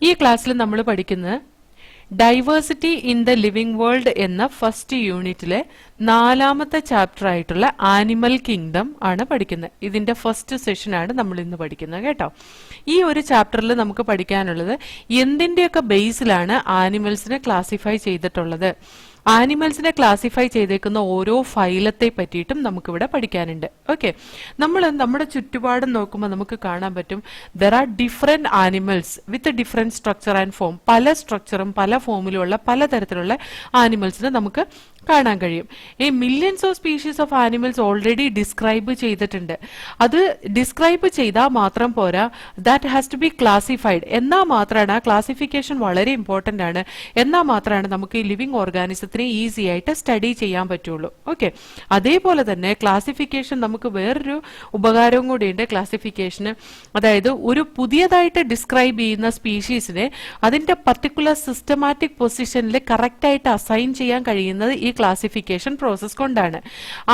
ഈ ക്ലാസ്സിൽ നമ്മൾ പഠിക്കുന്നത് diversity in the living world എന്ന ഫസ്റ്റ് യൂണിറ്റിലെ 4ാമത്തെ ചാപ്റ്റർ ആയിട്ടുള്ള ആനിമൽ കിങ്ഡം ആണ് പഠിക്കുന്നത്. ഇതിന്റെ ഫസ്റ്റ് സെഷനാണ് നമ്മൾ ഇന്ന് പഠിക്കുന്നത് കേട്ടോ. ഈ ഒരു ചാപ്റ്ററിൽ നമുക്ക് പഠിക്കാനുള്ളത് എന്തിന്റെയൊക്കെ ബേസിലാണ് ആനിമൽസിനെ ക്ലാസിഫൈ ചെയ്തിട്ടുള്ളത്, ആനിമൽസിനെ ക്ലാസിഫൈ ചെയ്തേക്കുന്ന ഓരോ ഫൈലത്തെ പറ്റിയിട്ടും നമുക്കിവിടെ പഠിക്കാനുണ്ട്. ഓക്കെ, നമ്മൾ നമ്മുടെ ചുറ്റുപാടും നോക്കുമ്പോൾ നമുക്ക് കാണാൻ പറ്റും there are different animals with different structure and form. പല സ്ട്രക്ചറും പല ഫോമിലുള്ള പലതരത്തിലുള്ള ആനിമൽസിനെ നമുക്ക് കാണാൻ കഴിയും. ഈ millions of species of animals already describe ചെയ്തിട്ടുണ്ട്. അത് ഡിസ്ക്രൈബ് ചെയ്താൽ മാത്രം പോരാ, that has to be classified. എന്നാൽ മാത്രമാണ് ആ ക്ലാസിഫിക്കേഷൻ വളരെ ഇമ്പോർട്ടന്റ് ആണ്. എന്നാൽ മാത്രമാണ് നമുക്ക് ഈ ലിവിംഗ് ഓർഗാനിസത്തിനെ ഈസി ആയിട്ട് സ്റ്റഡി ചെയ്യാൻ പറ്റുള്ളൂ. ഓക്കെ, അതേപോലെ തന്നെ ക്ലാസിഫിക്കേഷൻ നമുക്ക് വേറൊരു ഉപകാരവും കൂടിയുണ്ട്. ക്ലാസിഫിക്കേഷന് അതായത് ഒരു പുതിയതായിട്ട് ഡിസ്ക്രൈബ് ചെയ്യുന്ന സ്പീഷീസിനെ അതിന്റെ പർട്ടിക്കുലർ സിസ്റ്റമാറ്റിക് പൊസിഷനിൽ കറക്റ്റ് ആയിട്ട് അസൈൻ ചെയ്യാൻ കഴിയുന്നത് ഈ ക്ലാസിഫിക്കേഷൻ പ്രോസസ് കൊണ്ടാണ്.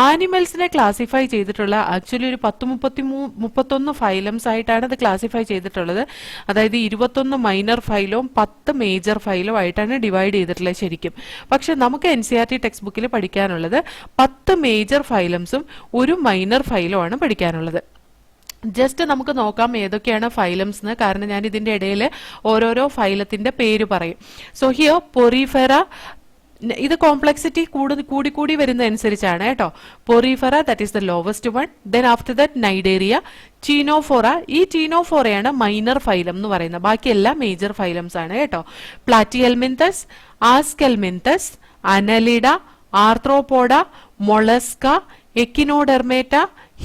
ആനിമൽസിനെ ക്ലാസിഫൈ ചെയ്തിട്ടുള്ള ആക്ച്വലി ഒരു 31 ഫൈലംസ് ആയിട്ടാണ് അത് ക്ലാസിഫൈ ചെയ്തിട്ടുള്ളത്. അതായത് 21 മൈനർ ഫൈലും 10 മേജർ ഫൈലും ആയിട്ടാണ് ഡിവൈഡ് ചെയ്തിട്ടുള്ളത് ശരിക്കും. പക്ഷെ നമുക്ക് NCERT ടെക്സ്റ്റ് ബുക്കിൽ പഠിക്കാനുള്ളത് 10 മേജർ ഫൈലംസും ഒരു മൈനർ ഫൈലും ആണ് പഠിക്കാനുള്ളത്. ജസ്റ്റ് നമുക്ക് നോക്കാം ഏതൊക്കെയാണ് ഫൈലംസ് എന്ന്. കാരണം ഞാൻ ഇതിന്റെ ഇടയിൽ ഓരോരോ ഫൈലത്തിന്റെ പേര് പറയും. സോ ഹിയർ പൊറിഫെറ, ഇത് കോംപ്ലക്സിറ്റി കൂടി വരുന്ന അനുസരിച്ചാണ് കേട്ടോ. Porifera that is the lowest one. Then after that cnidaria, ctenophora. ഈ ചീനോഫോറയാണ് മൈനർ ഫൈലം എന്ന് പറയുന്നത്. ബാക്കിയെല്ലാം മേജർ ഫൈലംസ് ആണ് കേട്ടോ. Platyhelminthes, aschelminthes, annelida, arthropoda, mollusca, echinodermata,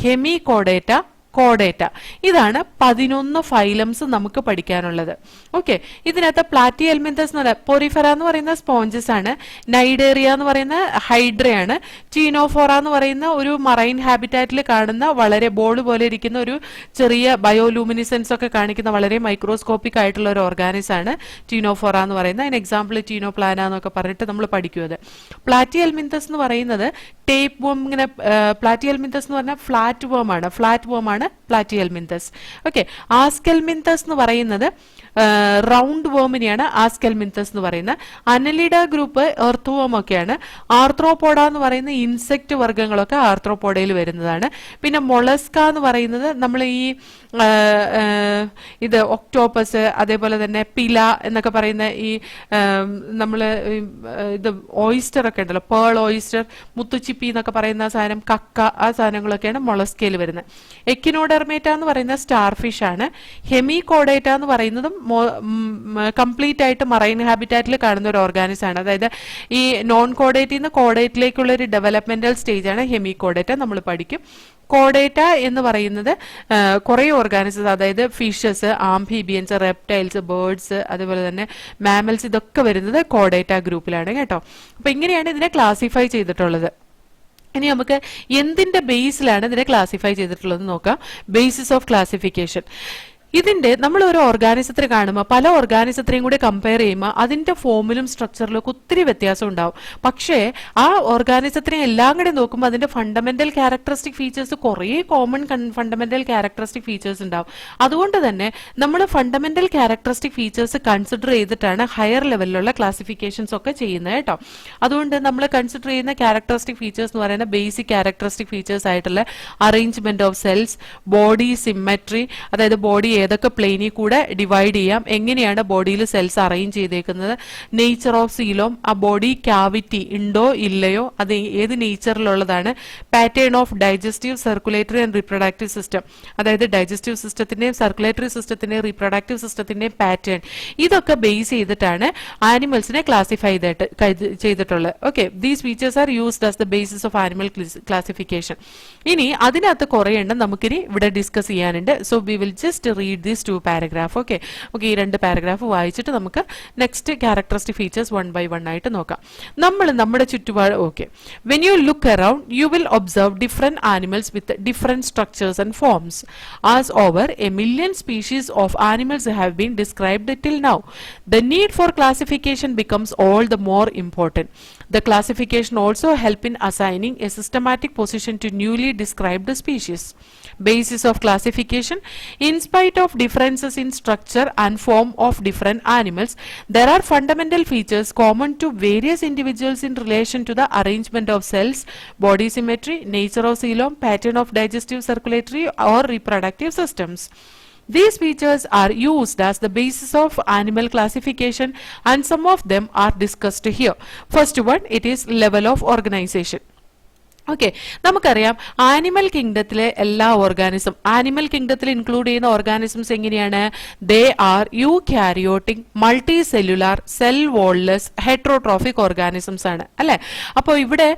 hemichordata, കോഡേറ്റ. ഇതാണ് 11 ഫൈലംസ് നമുക്ക് പഠിക്കാനുള്ളത്. ഓക്കെ, ഇതിനകത്ത് പ്ലാറ്റിഹെൽമിന്തസ് എന്ന് പറയുന്നത് പൊറിഫെറ എന്ന് പറയുന്ന സ്പോഞ്ചസ് ആണ്. നൈഡേറിയ എന്ന് പറയുന്ന ഹൈഡ്രയാണ്. ചീനോഫോറ എന്ന് പറയുന്ന ഒരു മറൈൻ ഹാബിറ്റാറ്റിൽ കാണുന്ന വളരെ ബോൾ പോലെ ഇരിക്കുന്ന ഒരു ചെറിയ ബയോലൂമിനിസൻസ് ഒക്കെ കാണിക്കുന്ന വളരെ മൈക്രോസ്കോപ്പിക് ആയിട്ടുള്ള ഒരു ഓർഗാനിസ് ആണ് ചീനോഫോറ എന്ന് പറയുന്നത്. അതിന് എക്സാമ്പിൾ ചീനോപ്ലാന എന്നൊക്കെ പറഞ്ഞിട്ട് നമ്മൾ പഠിക്കുന്നത്. പ്ലാറ്റിഹെൽമിന്തസ് എന്ന് പറയുന്നത് ടേപ്പ് വോം. ഇങ്ങനെ പ്ലാറ്റിഹെൽമിന്തസ് എന്ന് പറഞ്ഞാൽ ഫ്ലാറ്റ് വോം ആണ്. ഫ്ലാറ്റ് വോം ആണ് പ്ലാറ്റിഹെൽമിന്തസ്. ഓക്കെ, ആസ്കെൽമിന്തസ് എന്ന് പറയുന്നത് റൗണ്ട് വേമിനെയാണ് ആസ്കെൽമിന്തസ് എന്ന് പറയുന്നത്. അനലിഡ ഗ്രൂപ്പ് എർത്ത് വേം ഒക്കെയാണ്. ആർത്രോപോഡ എന്ന് പറയുന്ന ഇൻസെക്ട് വർഗ്ഗങ്ങളൊക്കെ ആർത്രോപോഡയിൽ വരുന്നതാണ്. പിന്നെ മൊളസ്ക എന്ന് പറയുന്നത് നമ്മൾ ഈ ഇത് ഒക്ടോപ്പസ്, അതേപോലെ തന്നെ പില എന്നൊക്കെ പറയുന്ന ഈ നമ്മൾ ഇത് ഓയിസ്റ്റർ ഒക്കെ ഉണ്ടല്ലോ, പേൾ ഓയിസ്റ്റർ, മുത്തുച്ചിപ്പി എന്നൊക്കെ പറയുന്ന സാധനം, കക്ക, ആ സാധനങ്ങളൊക്കെയാണ് മൊളസ്കയിൽ വരുന്നത്. എക്കിനോഡെർമേറ്റ എന്ന് പറയുന്ന സ്റ്റാർ ഫിഷ് ആണ്. ഹെമികോഡേറ്റ എന്ന് പറയുന്നതും കംപ്ലീറ്റ് ആയിട്ട് മറൈൻ ഹാബിറ്റാറ്റിൽ കാണുന്ന ഒരു ഓർഗാനിസ് ആണ്. അതായത് ഈ നോൺ കോഡേറ്റിൽ നിന്ന് കോഡേറ്റിലേക്കുള്ള ഒരു ഡെവലപ്മെന്റൽ സ്റ്റേജ് ആണ് ഹെമികോഡേറ്റ. നമ്മൾ പഠിക്കും. കോഡേറ്റ എന്ന് പറയുന്നത് കുറെ ഓർഗാനിസസ്, അതായത് ഫിഷസ്, ആംഫീബിയൻസ്, റെപ്റ്റൈൽസ്, ബേർഡ്സ്, അതുപോലെ തന്നെ മാമൽസ്, ഇതൊക്കെ വരുന്നത് കോഡേറ്റ ഗ്രൂപ്പിലാണ് കേട്ടോ. അപ്പൊ ഇങ്ങനെയാണ് ഇതിനെ ക്ലാസിഫൈ ചെയ്തിട്ടുള്ളത്. ഇനി നമുക്ക് എന്തിന്റെ ബേസിലാണ് ഇതിനെ ക്ലാസിഫൈ ചെയ്തിട്ടുള്ളത് നോക്കാം. Basis of classification. ഇതിന്റെ നമ്മൾ ഒരു ഓർഗാനിസത്തിനെ കാണുമ്പോൾ പല ഓർഗാനിസത്തിനെയും കൂടി കമ്പയർ ചെയ്യുമ്പോൾ അതിന്റെ ഫോമിലും സ്ട്രക്ചറിലും ഒക്കെ ഒത്തിരി വ്യത്യാസം ഉണ്ടാവും. പക്ഷേ ആ ഓർഗാനിസത്തിനെ എല്ലാം കൂടി നോക്കുമ്പോൾ അതിന്റെ ഫണ്ടമെന്റൽ ക്യാരക്ടറിസ്റ്റിക് ഫീച്ചേഴ്സ് കുറേ കോമൺ ഫണ്ടമെന്റൽ ക്യാരക്ടറിസ്റ്റിക് ഫീച്ചേഴ്സ് ഉണ്ടാവും. അതുകൊണ്ട് തന്നെ നമ്മൾ ഫണ്ടമെന്റൽ ക്യാരക്ടറിസ്റ്റിക് ഫീച്ചേഴ്സ് കൺസിഡർ ചെയ്തിട്ടാണ് ഹയർ ലെവലിലുള്ള ക്ലാസിഫിക്കേഷൻസ് ഒക്കെ ചെയ്യുന്നത് കേട്ടോ. അതുകൊണ്ട് നമ്മൾ കൺസിഡർ ചെയ്യുന്ന ക്യാരക്ടറിസ്റ്റിക് ഫീച്ചേഴ്സ് എന്ന് പറയുന്ന ബേസിക് ക്യാരക്ടറിസ്റ്റിക് ഫീച്ചേഴ്സ് ആയിട്ടുള്ള arrangement of cells, body symmetry, അതായത് ബോഡി ഏതൊക്കെ പ്ലെയിനിൽ കൂടെ ഡിവൈഡ് ചെയ്യാം, എങ്ങനെയാണ് ബോഡിയിൽ സെൽസ് അറേഞ്ച് ചെയ്തേക്കുന്നത്, നേച്ചർ ഓഫ് സീലോം, ആ ബോഡി ക്യാവിറ്റി ഉണ്ടോ ഇല്ലയോ, അത് ഏത് നേച്ചറിലുള്ളതാണ്, pattern of digestive, circulatory and reproductive system, അതായത് ഡൈജസ്റ്റീവ് സിസ്റ്റത്തിന്റെയും സർക്കുലേറ്ററി സിസ്റ്റത്തിന്റെയും റീപ്രൊഡക്റ്റീവ് സിസ്റ്റത്തിന്റെയും പാറ്റേൺ, ഇതൊക്കെ ബേസ് ചെയ്തിട്ടാണ് ആനിമൽസിനെ ക്ലാസിഫൈ ചെയ്തിട്ടുള്ളത്. Okay, these features are used as the basis of animal classification. ഇനി അതിനകത്ത് കുറേ എണ്ണം നമുക്കിനി ഇവിടെ ഡിസ്കസ് ചെയ്യാനുണ്ട്. So we will just read these 2 paragraph. Okay, ഈ 2 പാരഗ്രാഫ് വായിച്ചിട്ട് നമുക്ക് നെക്സ്റ്റ് ക്യാരക്ടറിസ്റ്റിക് ഫീച്ചേഴ്സ് 1 by 1 ആയിട്ട് നോക്കാം. നമ്മൾ നമ്മുടെ ചുറ്റുപാട് okay, when you look around you will observe different animals with different structures and forms. As over a million species of animals have been described till now, the need for classification becomes all the more important. The classification also help in assigning a systematic position to newly described species. basis of classification. In spite of differences in structure and form of different animals, there are fundamental features common to various individuals in relation to the arrangement of cells, body symmetry, nature of coelom, pattern of digestive, circulatory or reproductive systems. These features are used as the basis of animal classification, and some of them are discussed here. First one, it is level of organization. Okay, നമുക്കറിയാം animal കിങ്ഡത്തിലെ എല്ലാ organism, animal കിങ്ഡത്തിൽ include ചെയ്യുന്ന organisms എങ്ങനെയാണ്? They are eukaryotic, multicellular, cell wallless, heterotrophic organisms ആണ് അല്ലെ. അപ്പോൾ ഇവിടെ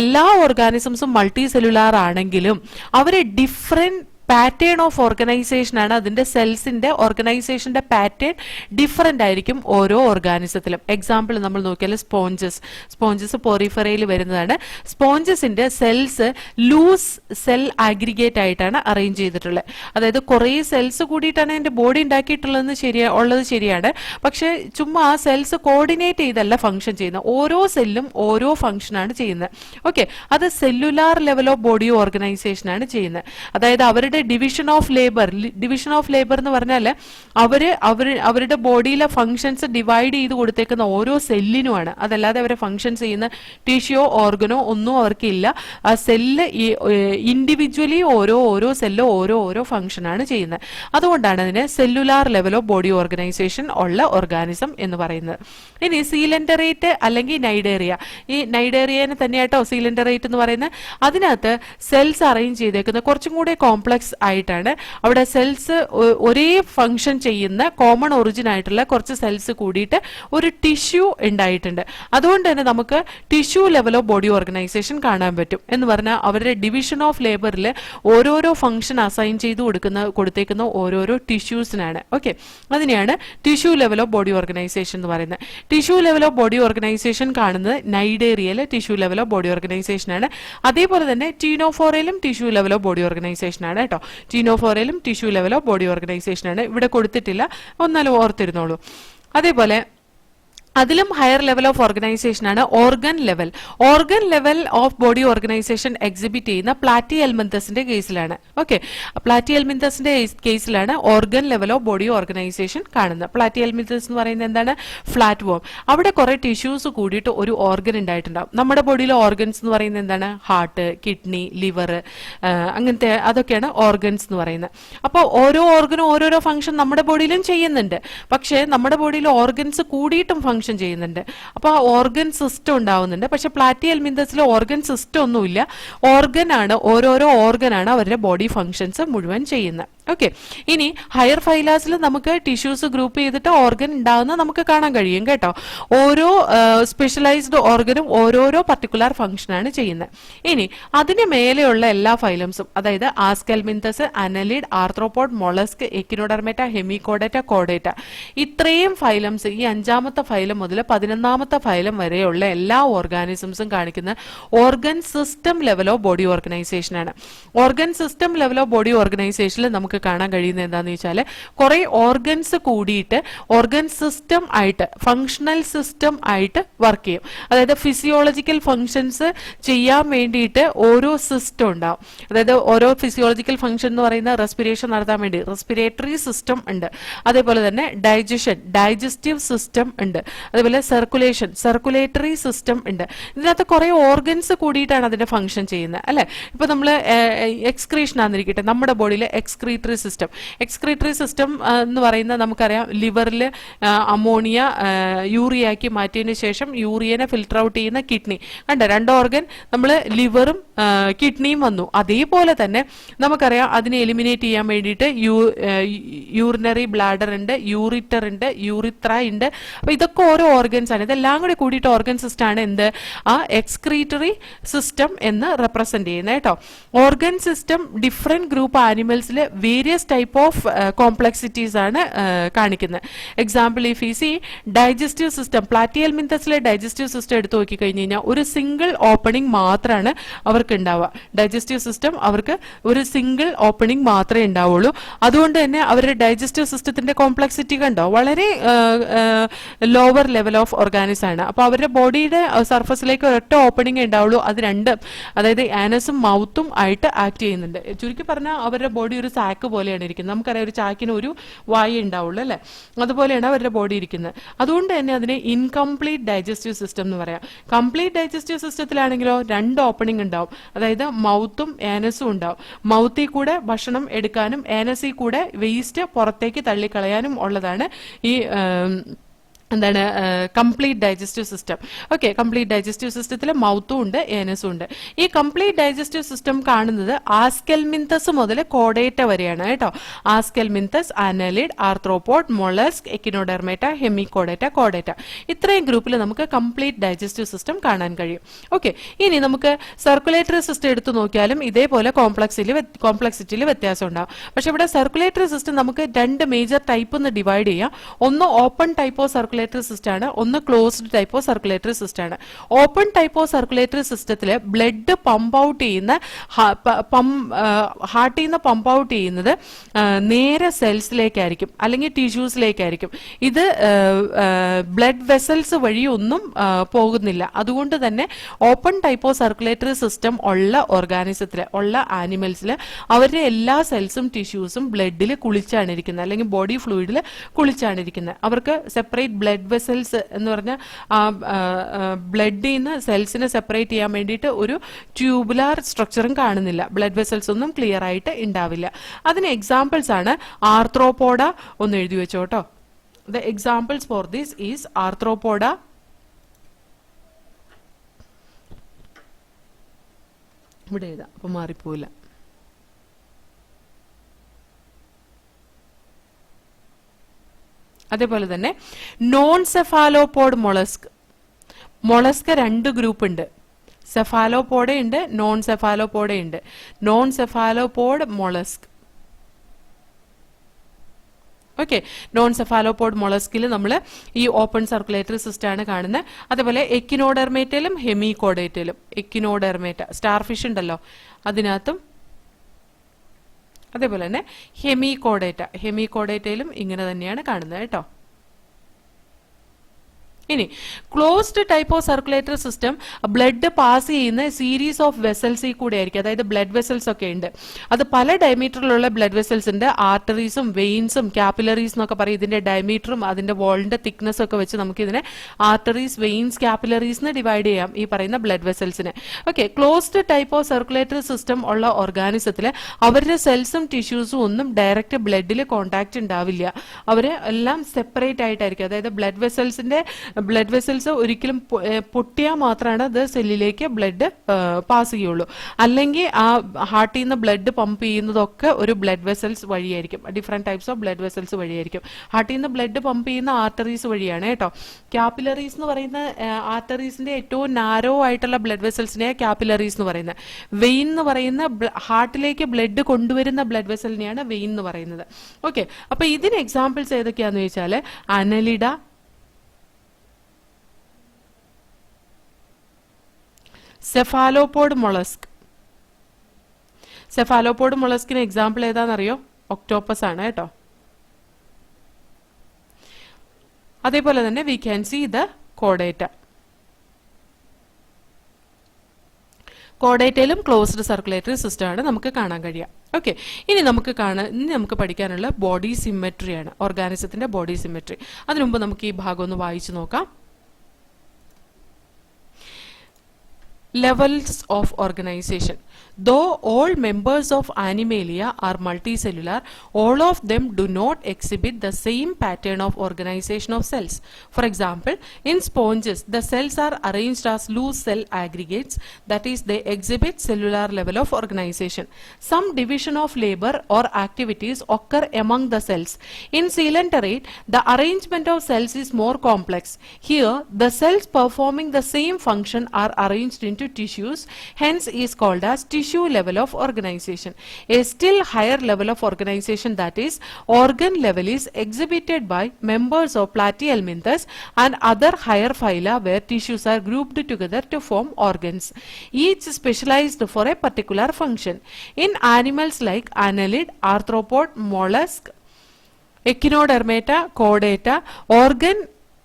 എല്ലാ ഓർഗാനിസംസും മൾട്ടി സെല്ലുലാർ ആണെങ്കിലും അവര് ഡിഫറെന്റ് പാറ്റേൺ ഓഫ് ഓർഗനൈസേഷൻ ആണ്. അതിന്റെ സെൽസിന്റെ ഓർഗനൈസേഷന്റെ പാറ്റേൺ ഡിഫറെന്റ് ആയിരിക്കും ഓരോ ഓർഗാനിസത്തിലും. എക്സാമ്പിൾ നമ്മൾ നോക്കിയാൽ സ്പോഞ്ചസ് പോറിഫെറയിൽ വരുന്നതാണ്. സ്പോഞ്ചസിന്റെ സെൽസ് ലൂസ് സെൽ ആഗ്രിഗേറ്റ് ആയിട്ടാണ് അറേഞ്ച് ചെയ്തിട്ടുള്ളത്. അതായത് കുറേ സെൽസ് കൂടിയിട്ടാണ് അതിന്റെ ബോഡി ഉണ്ടാക്കിയിട്ടുള്ളത് ശരിയാണ്. പക്ഷെ ചുമ്മാ ആ സെൽസ് കോർഡിനേറ്റ് ചെയ്തല്ല ഫംഗ്ഷൻ ചെയ്യുന്നത്. ഓരോ സെല്ലും ഓരോ ഫംഗ്ഷനാണ് ചെയ്യുന്നത്. ഓക്കെ, അത് cellular level of body organization ആണ് ചെയ്യുന്നത്. അതായത് അവരുടെ ഡിവിഷൻ ഓഫ് ലേബർ എന്ന് പറഞ്ഞാൽ അവരുടെ ബോഡിയിലെ ഫങ്ഷൻസ് ഡിവൈഡ് ചെയ്ത് കൊടുത്തേക്കുന്ന ഓരോ സെല്ലിനുമാണ്. അതല്ലാതെ അവരെ ഫങ്ഷൻസ് ചെയ്യുന്ന ടിഷ്യോ ഓർഗനോ ഒന്നും അവർക്കില്ല. ആ സെല്ല് ഇൻഡിവിജ്വലി ഓരോ സെല്ലും ഓരോ ഫങ്ഷനാണ് ചെയ്യുന്നത്. അതുകൊണ്ടാണ് അതിന് cellular level of body organization ഉള്ള ഓർഗാനിസം എന്ന് പറയുന്നത്. ഇനി സീലൻഡറേറ്റ് അല്ലെങ്കിൽ നൈഡേറിയ, ഈ നൈഡേറിയനെ തന്നെയാട്ടോ സീലൻഡറേറ്റ് എന്ന് പറയുന്നത്. അതിനകത്ത് സെൽസ് അറേഞ്ച് ചെയ്തേക്കുന്ന കുറച്ചും കൂടെ കോംപ്ലക്സ് ആയിട്ടാണ്. അവിടെ സെൽസ് ഒരേ ഫംഗ്ഷൻ ചെയ്യുന്ന കോമൺ ഒറിജിൻ ആയിട്ടുള്ള കുറച്ച് സെൽസ് കൂടിയിട്ട് ഒരു ടിഷ്യൂ ഉണ്ടായിട്ടുണ്ട്. അതുകൊണ്ട് തന്നെ നമുക്ക് tissue level of body organisation കാണാൻ പറ്റും. എന്ന് പറഞ്ഞാൽ അവരുടെ ഡിവിഷൻ ഓഫ് ലേബറിൽ ഓരോരോ ഫംഗ്ഷൻ അസൈൻ ചെയ്ത് കൊടുത്തേക്കുന്ന ഓരോരോ ടിഷ്യൂസിനാണ്. ഓക്കെ, അതിനെയാണ് tissue level of body organization എന്ന് പറയുന്നത്. Tissue level of body organisation കാണുന്നത് നൈഡേറിയയിലെ tissue level of body organization ആണ്. അതേപോലെ തന്നെ ടീനോഫോറയിലും tissue level of body organization ആണ് കേട്ടോ. ടീനോഫോറയിലും tissue level of body organization ആണ്. ഇവിടെ കൊടുത്തിട്ടില്ല, ഒന്നാലും ഓർത്തിരുന്നോളൂ. അതേപോലെ അതിലും ഹയർ ലെവൽ ഓഫ് ഓർഗനൈസേഷൻ ആണ് organ level of body organization exhibit ചെയ്യുന്ന പ്ലാറ്റി എൽമെന്തസിന്റെ കേസിലാണ്. ഓക്കെ, പ്ലാറ്റി എൽമെന്തസിന്റെ കേസിലാണ് organ level of body organisation കാണുന്നത്. പ്ലാറ്റി എൽമെന്തസ് എന്ന് പറയുന്നത് എന്താണ്? Flat worm. അവിടെ കുറെ ടിഷ്യൂസ് കൂടിയിട്ട് ഒരു ഓർഗൻ ഉണ്ടായിട്ടുണ്ടാവും. നമ്മുടെ ബോഡിയിലെ ഓർഗൻസ് എന്ന് പറയുന്നത് എന്താണ്? ഹാർട്ട്, കിഡ്നി, ലിവർ, അങ്ങനത്തെ അതൊക്കെയാണ് ഓർഗൻസ് എന്ന് പറയുന്നത്. അപ്പോൾ ഓരോ ഓർഗനും ഓരോരോ ഫംഗ്ഷൻ നമ്മുടെ ബോഡിയിലും ചെയ്യുന്നുണ്ട്. പക്ഷേ നമ്മുടെ ബോഡിയിൽ ഓർഗൻസ് കൂടിയിട്ടും ഫംഗ്ഷൻ ചെയ്യുന്നുണ്ട്. അപ്പോൾ ആ ഓർഗൻ സിസ്റ്റം ഉണ്ടാവുന്നുണ്ട്. പക്ഷെ പ്ലാറ്റി എൽമിന്തസിൽ ഓർഗൻ സിസ്റ്റം ഒന്നുമില്ല. ഓരോരോ ഓർഗനാണ് അവരുടെ ബോഡി ഫംഗ്ഷൻസ് മുഴുവൻ ചെയ്യുന്നത്. ഓക്കെ, ഇനി ഹയർ ഫൈലാസിൽ നമുക്ക് ടിഷ്യൂസ് ഗ്രൂപ്പ് ചെയ്തിട്ട് ഓർഗൻ ഉണ്ടാകുന്നത് നമുക്ക് കാണാൻ കഴിയും കേട്ടോ. ഓരോ സ്പെഷ്യലൈസ്ഡ് ഓർഗനും ഓരോരോ പർട്ടിക്കുലർ ഫംഗ്ഷനാണ് ചെയ്യുന്നത്. ഇനി അതിന് മേലെയുള്ള എല്ലാ ഫൈലംസും, അതായത് ആസ്കെൽമിന്തസ്, annelid, arthropod, mollusc, Echinodermata, Hemichordata, കോഡേറ്റ, ഇത്രയും ഫൈലംസ്, ഈ 5ാമത്തെ ഫൈലം മുതൽ 11ാമത്തെ ഫൈലം വരെയുള്ള എല്ലാ ഓർഗാനിസംസും കാണിക്കുന്ന organ system level of body organization ആണ്. Organ system level of body ഓർഗനൈസേഷനിൽ നമുക്ക് കാണാൻ കഴിയുന്നത് എന്താണെന്ന് വെച്ചാൽ കുറെ ഓർഗൻസ് കൂടിയിട്ട് ഓർഗൻ സിസ്റ്റം ആയിട്ട്, ഫങ്ഷണൽ സിസ്റ്റം ആയിട്ട് വർക്ക് ചെയ്യും. അതായത് ഫിസിയോളജിക്കൽ ഫങ്ഷൻസ് ചെയ്യാൻ വേണ്ടിയിട്ട് ഓരോ സിസ്റ്റം ഉണ്ടാവും. അതായത് ഓരോ ഫിസിയോളജിക്കൽ ഫങ്ഷൻ എന്ന് പറയുന്ന റെസ്പിറേഷൻ നടത്താൻ വേണ്ടി റെസ്പിറേറ്ററി സിസ്റ്റം ഉണ്ട്. അതേപോലെ തന്നെ ഡൈജസ്റ്റീവ് സിസ്റ്റം ഉണ്ട്. അതേപോലെ സർക്കുലേറ്ററി സിസ്റ്റം ഉണ്ട്. ഇതിനകത്ത് കുറെ ഓർഗൻസ് കൂടിയിട്ടാണ് അതിന്റെ ഫംഗ്ഷൻ ചെയ്യുന്നത് അല്ലെ. ഇപ്പൊ നമ്മൾ എക്സ്ക്രീഷൻ ആണെന്നിരിക്കട്ടെ, നമ്മുടെ ബോഡിയിൽ എക്സ്ക്രീറ്ററി സിസ്റ്റം എന്ന് പറയുന്നത് നമുക്കറിയാം, ലിവറിൽ അമോണിയ യൂറിയാക്കി മാറ്റിയതിനു ശേഷം യൂറിയനെ ഫിൽട്ടർ ഔട്ട് ചെയ്യുന്ന കിഡ്നി കണ്ട, 2 ഓർഗൻ നമ്മൾ ലിവറും കിഡ്നിയും വന്നു. അതേപോലെ തന്നെ നമുക്കറിയാം അതിനെ എലിമിനേറ്റ് ചെയ്യാൻ വേണ്ടിയിട്ട് യൂറിനറി ബ്ലാഡർ ഉണ്ട്, യൂറിറ്റർ ഉണ്ട്, യൂറിത്ര ഉണ്ട്. അപ്പൊ ഇതൊക്കെ ഓരോ ഓർഗൻസ് ആണ്. ഇതെല്ലാം കൂടി കൂടിയിട്ട് ഓർഗൻ സിസ്റ്റം ആണ് എന്ത്, ആ എക്സ്ക്രീറ്ററി സിസ്റ്റം എന്ന് റെപ്രസെന്റ് ചെയ്യുന്നത് കേട്ടോ. ഓർഗൻ സിസ്റ്റം ഡിഫറെന്റ് ഗ്രൂപ്പ് ആനിമൽസിൽ വേരിയസ് ടൈപ്പ് ഓഫ് കോംപ്ലക്സിറ്റീസ് ആണ് കാണിക്കുന്നത്. Example if you see digestive system, പ്ലാറ്റിയൽമിന്തസിലെ ഡൈജസ്റ്റീവ് സിസ്റ്റം എടുത്തു നോക്കി കഴിഞ്ഞ് കഴിഞ്ഞാൽ ഒരു സിംഗിൾ ഓപ്പണിംഗ് മാത്രമാണ് അവർക്ക് ഉണ്ടാവുക. ഡൈജസ്റ്റീവ് സിസ്റ്റം അവർക്ക് ഒരു സിംഗിൾ ഓപ്പണിംഗ് മാത്രമേ ഉണ്ടാവുള്ളൂ. അതുകൊണ്ട് തന്നെ അവരുടെ ഡൈജസ്റ്റീവ് സിസ്റ്റത്തിന്റെ കോംപ്ലക്സിറ്റി കണ്ടോ വളരെ lower lower level of organism ആണ്. അപ്പോൾ അവരുടെ ബോഡിയുടെ സർഫസിലേക്ക് ഒരൊറ്റ ഓപ്പണിംഗ് ഉണ്ടാവുള്ളൂ. അത് രണ്ട്, അതായത് ആനസും മൗത്തും ആയിട്ട് ആക്ട് ചെയ്യുന്നുണ്ട്. ചുരുക്കി പറഞ്ഞാൽ അവരുടെ ബോഡി ഒരു സാക്ക് പോലെയാണ് ഇരിക്കുന്നത്. നമുക്കറിയാം ഒരു ചാക്കിന് ഒരു വായ ഉണ്ടാവുള്ളൂ അല്ലേ, അതുപോലെയാണ് അവരുടെ ബോഡി ഇരിക്കുന്നത്. അതുകൊണ്ട് തന്നെ അതിനെ ഇൻകംപ്ലീറ്റ് ഡൈജസ്റ്റീവ് സിസ്റ്റം എന്ന് പറയാം. കംപ്ലീറ്റ് ഡൈജസ്റ്റീവ് സിസ്റ്റത്തിലാണെങ്കിലോ രണ്ട് ഓപ്പണിംഗ് ഉണ്ടാവും, അതായത് മൗത്തും ആനസും ഉണ്ടാവും. മൗത്തിൽ കൂടെ ഭക്ഷണം എടുക്കാനും ആനസിൽ കൂടെ വേസ്റ്റ് പുറത്തേക്ക് തള്ളിക്കളയാനും ഉള്ളതാണ് ഈ എന്താണ് complete digestive system. Okay, complete digestive സിസ്റ്റത്തിൽ മൗത്തും ഉണ്ട് ഏനസും ഉണ്ട്. ഈ കംപ്ലീറ്റ് ഡൈജസ്റ്റീവ് സിസ്റ്റം കാണുന്നത് ആസ്കെൽമിന്തസ് മുതൽ കോഡേറ്റ വരെയാണ് കേട്ടോ. ആസ്കെൽമിന്തസ്, annelid, arthropod, mollusc, Echinodermata, hemichordata, കോഡേറ്റ, ഇത്രയും ഗ്രൂപ്പിൽ നമുക്ക് കംപ്ലീറ്റ് ഡൈജസ്റ്റീവ് സിസ്റ്റം കാണാൻ കഴിയും. ഓക്കെ, ഇനി നമുക്ക് സർക്കുലേറ്ററി സിസ്റ്റം എടുത്തു നോക്കിയാലും ഇതേപോലെ കോംപ്ലക്സിറ്റിയിൽ വ്യത്യാസം ഉണ്ടാവും. പക്ഷെ ഇവിടെ സർക്കുലേറ്ററി സിസ്റ്റം നമുക്ക് രണ്ട് മേജർ ടൈപ്പ് ഒന്ന് ഡിവൈഡ് ചെയ്യാം. ഒന്ന് open type of circulatory system ആണ്, ഒന്ന് closed type of circulatory system ആണ്. ഓപ്പൺ ടൈപ്പ് ഓഫ് സർക്കുലേറ്ററി സിസ്റ്റത്തിൽ ബ്ലഡ് പമ്പ് ഔട്ട് ചെയ്യുന്ന ഹാർട്ടിൽ നിന്ന് പമ്പ് ഔട്ട് ചെയ്യുന്നത് നേരെ സെൽസിലേക്കായിരിക്കും അല്ലെങ്കിൽ ടിഷ്യൂസിലേക്കായിരിക്കും. ഇത് ബ്ലഡ് വെസൽസ് വഴി ഒന്നും പോകുന്നില്ല. അതുകൊണ്ട് തന്നെ open type of circulatory system ഉള്ള ഓർഗാനിസത്തിൽ ഉള്ള ആനിമൽസിൽ അവരുടെ എല്ലാ സെൽസും ടിഷ്യൂസും ബ്ലഡിൽ കുളിച്ചാണ് ഇരിക്കുന്നത്, അല്ലെങ്കിൽ ബോഡി ഫ്ലൂയിഡിൽ കുളിച്ചാണ് ഇരിക്കുന്നത്. അവർക്ക് സെപ്പറേറ്റ് ബ്ലഡ് വെസൽസ് എന്ന് പറഞ്ഞാൽ ബ്ലഡിൽ നിന്ന് സെൽസിനെ സെപ്പറേറ്റ് ചെയ്യാൻ വേണ്ടിയിട്ട് ഒരു ട്യൂബുലാർ സ്ട്രക്ചറും കാണുന്നില്ല. ബ്ലഡ് വെസൽസ് ഒന്നും ക്ലിയർ ആയിട്ട് ഉണ്ടാവില്ല. അതിന് എക്സാമ്പിൾസ് ആണ് ആർത്രോപോഡ. ഒന്ന് എഴുതി വെച്ചോട്ടോ. The examples for this is Arthropoda, ഇവിടെ എഴുതാം അപ്പൊ മാറിപ്പോയില്ല. അതേപോലെ തന്നെ നോൺ സെഫാലോപോഡ് മൊളസ്ക്. മൊളസ്ക് രണ്ട് ഗ്രൂപ്പ് ഉണ്ട്, സെഫാലോപോഡ ഉണ്ട്, നോൺ സെഫാലോപോഡ ഉണ്ട്. Non cephalopod mollusk. Okay, non cephalopod മൊളസ്കിൽ നമ്മൾ ഈ ഓപ്പൺ സർക്കുലേറ്ററി സിസ്റ്റം ആണ് കാണുന്നത്. അതേപോലെ എക്കിനോഡെർമേറ്റയിലും ഹെമികോഡേറ്റയിലും, എക്കിനോഡെർമേറ്റ സ്റ്റാർ ഫിഷ് ഉണ്ടല്ലോ അതിനകത്തും, അതേപോലെ തന്നെ ഹെമികോഡേറ്റയിലും ഇങ്ങനെ തന്നെയാണ് കാണുന്നത് കേട്ടോ. ഇനി closed type of circulatory system blood pass ചെയ്യുന്ന സീരീസ് ഓഫ് വെസൽസിൽ കൂടെ ആയിരിക്കും. അതായത് ബ്ലഡ് വെസൽസ് ഒക്കെ ഉണ്ട്, അത് പല ഡയമീറ്ററിലുള്ള ബ്ലഡ് വെസൽസ് ഉണ്ട്. ആർട്ടറീസും വെയിൻസും ക്യാപ്പിലറീസ് എന്നൊക്കെ പറയും. ഇതിന്റെ ഡയമീറ്ററും അതിന്റെ വോളിന്റെ തിക്നെസ് ഒക്കെ വെച്ച് നമുക്ക് ഇതിനെ ആർട്ടറീസ്, വെയിൻസ്, ക്യാപ്പിലറീസ് എന്ന് ഡിവൈഡ് ചെയ്യാം ഈ പറയുന്ന ബ്ലഡ് വെസൽസിനെ. Okay, closed type of circulatory system ഉള്ള ഓർഗാനിസത്തിൽ അവരുടെ സെൽസും ടിഷ്യൂസും ഒന്നും ഡയറക്റ്റ് ബ്ലഡിൽ കോണ്ടാക്ട് ഉണ്ടാവില്ല. അവര് എല്ലാം സെപ്പറേറ്റ് ആയിട്ടായിരിക്കും. അതായത് ബ്ലഡ് വെസൽസ് ഒരിക്കലും പൊട്ടിയാൽ മാത്രമാണ് അത് സെല്ലിലേക്ക് ബ്ലഡ് പാസ് ചെയ്യുള്ളൂ. അല്ലെങ്കിൽ ആ ഹാർട്ടിൽ നിന്ന് ബ്ലഡ് പമ്പ് ചെയ്യുന്നതൊക്കെ ഒരു ബ്ലഡ് വെസൽസ് വഴിയായിരിക്കും. Different types of blood vessels വഴിയായിരിക്കും. ഹാർട്ടിൽ നിന്ന് ബ്ലഡ് പമ്പ് ചെയ്യുന്ന ആർട്ടറീസ് വഴിയാണ് കേട്ടോ. ക്യാപ്പിലറീസ് എന്ന് പറയുന്ന ആർട്ടറീസിന്റെ ഏറ്റവും നാരോ ആയിട്ടുള്ള ബ്ലഡ് വെസൽസിനെ ക്യാപ്പിലറീസ് എന്ന് പറയുന്നത്. വെയിൻ എന്ന് പറയുന്ന ഹാർട്ടിലേക്ക് ബ്ലഡ് കൊണ്ടുവരുന്ന ബ്ലഡ് വെസലിനെയാണ് വെയിൻ എന്ന് പറയുന്നത്. ഓക്കെ, അപ്പൊ ഇതിന് എക്സാമ്പിൾസ് ഏതൊക്കെയാന്ന് ചോദിച്ചാൽ അനലിഡ, സെഫാലോപോഡ് മൊളസ്ക്. സെഫാലോപോഡ് മൊളസ്കിന് എക്സാമ്പിൾ ഏതാണെന്നറിയോ? ഒക്ടോപ്പസ് ആണ് കേട്ടോ. അതേപോലെ തന്നെ വി ക്യാൻ സി ദ കോഡേറ്റ. കോഡേറ്റയിലും ക്ലോസ്ഡ് സർക്കുലേറ്ററി സിസ്റ്റം ആണ് നമുക്ക് കാണാൻ കഴിയുക. ഓക്കെ, ഇനി നമുക്ക് പഠിക്കാനുള്ള ബോഡി സിമെട്രിയാണ്, ഓർഗാനിസത്തിന്റെ ബോഡി സിമെട്രി. അതിനുമുമ്പ് നമുക്ക് ഈ ഭാഗം ഒന്ന് വായിച്ചു നോക്കാം. Levels of organization. Though all members of Animalia are multicellular, all of them do not exhibit the same pattern of organization of cells. For example, in sponges, the cells are arranged as loose cell aggregates, that is, they exhibit cellular level of organization. Some division of labor or activities occur among the cells. In coelenterate, the arrangement of cells is more complex. Here, the cells performing the same function are arranged into tissues, hence is called as tissue level of organization. A still higher level of organization, that is organ level, is exhibited by members of Platyhelminthes and other higher phyla where tissues are grouped together to form organs, each specialized for a particular function. In animals like annelid, arthropod, mollusk, Echinodermata, chordata, organ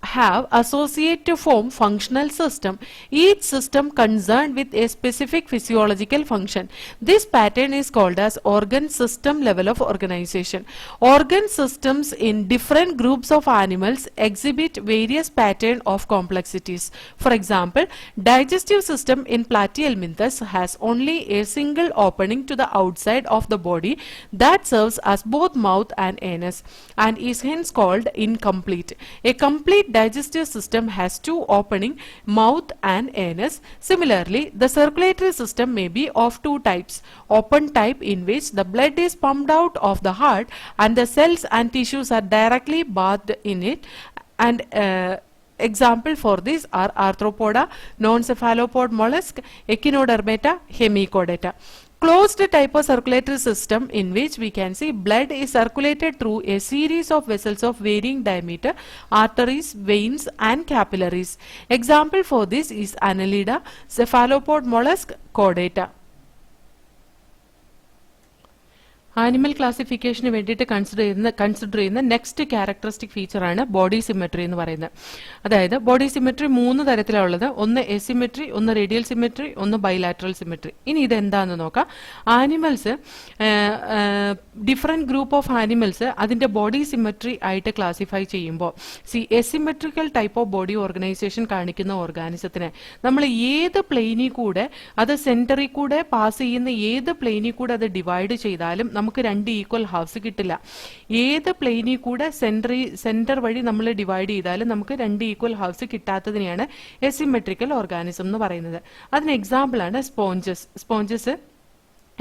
have associate to form functional system, each system concerned with a specific physiological function. This pattern is called as organ system level of organization. Organ systems in different groups of animals exhibit various pattern of complexities. For example, digestive system in platyhelminthes has only a single opening to the outside of the body that serves as both mouth and anus, and is hence called incomplete. A complete digestive system has two opening, mouth and anus. Similarly, the circulatory system may be of two types: open type, in which the blood is pumped out of the heart and the cells and tissues are directly bathed in it, and example for this are arthropoda, non-cephalopod mollusk, echinodermata, hemichordata. Closed type of circulatory system, in which we can see blood is circulated through a series of vessels of varying diameter, arteries, veins and capillaries. Example for this is Annelida, cephalopod mollusk, chordata. Animal ക്ലാസിഫിക്കേഷന് വേണ്ടിയിട്ട് consider ചെയ്യുന്ന next characteristic feature ആണ് body symmetry എന്ന് പറയുന്നത്. അതായത് body symmetry 3 തരത്തിലുള്ളത്. ഒന്ന് asymmetry, ഒന്ന് radial symmetry, ഒന്ന് ബൈലാറ്ററൽ സിമെട്രി. ഇനി ഇതെന്താണെന്ന് നോക്കാം. Animals, different group of animals അതിന്റെ ബോഡി സിമെട്രി ആയിട്ട് ക്ലാസിഫൈ ചെയ്യുമ്പോൾ asymmetrical type of body organisation കാണിക്കുന്ന ഓർഗാനിസത്തിനെ നമ്മൾ ഏത് പ്ലെയിനിൽ കൂടെ, അത് സെന്ററിൽ കൂടെ പാസ് ചെയ്യുന്ന ഏത് പ്ലെയിനിൽ കൂടെ അത് ഡിവൈഡ് ചെയ്താലും നമുക്ക് 2 ഈക്വൽ ഹാഫ്സ് കിട്ടില്ല. ഏത് പ്ലെയിനിൽ കൂടെ സെന്റർ വഴി നമ്മൾ ഡിവൈഡ് ചെയ്താലും നമുക്ക് 2 ഈക്വൽ ഹാഫ്സ് കിട്ടാത്തതിനെയാണ് എസിമെട്രിക്കൽ ഓർഗാനിസം എന്ന് പറയുന്നത്. അതിന് എക്സാമ്പിൾ ആണ് സ്പോഞ്ചസ്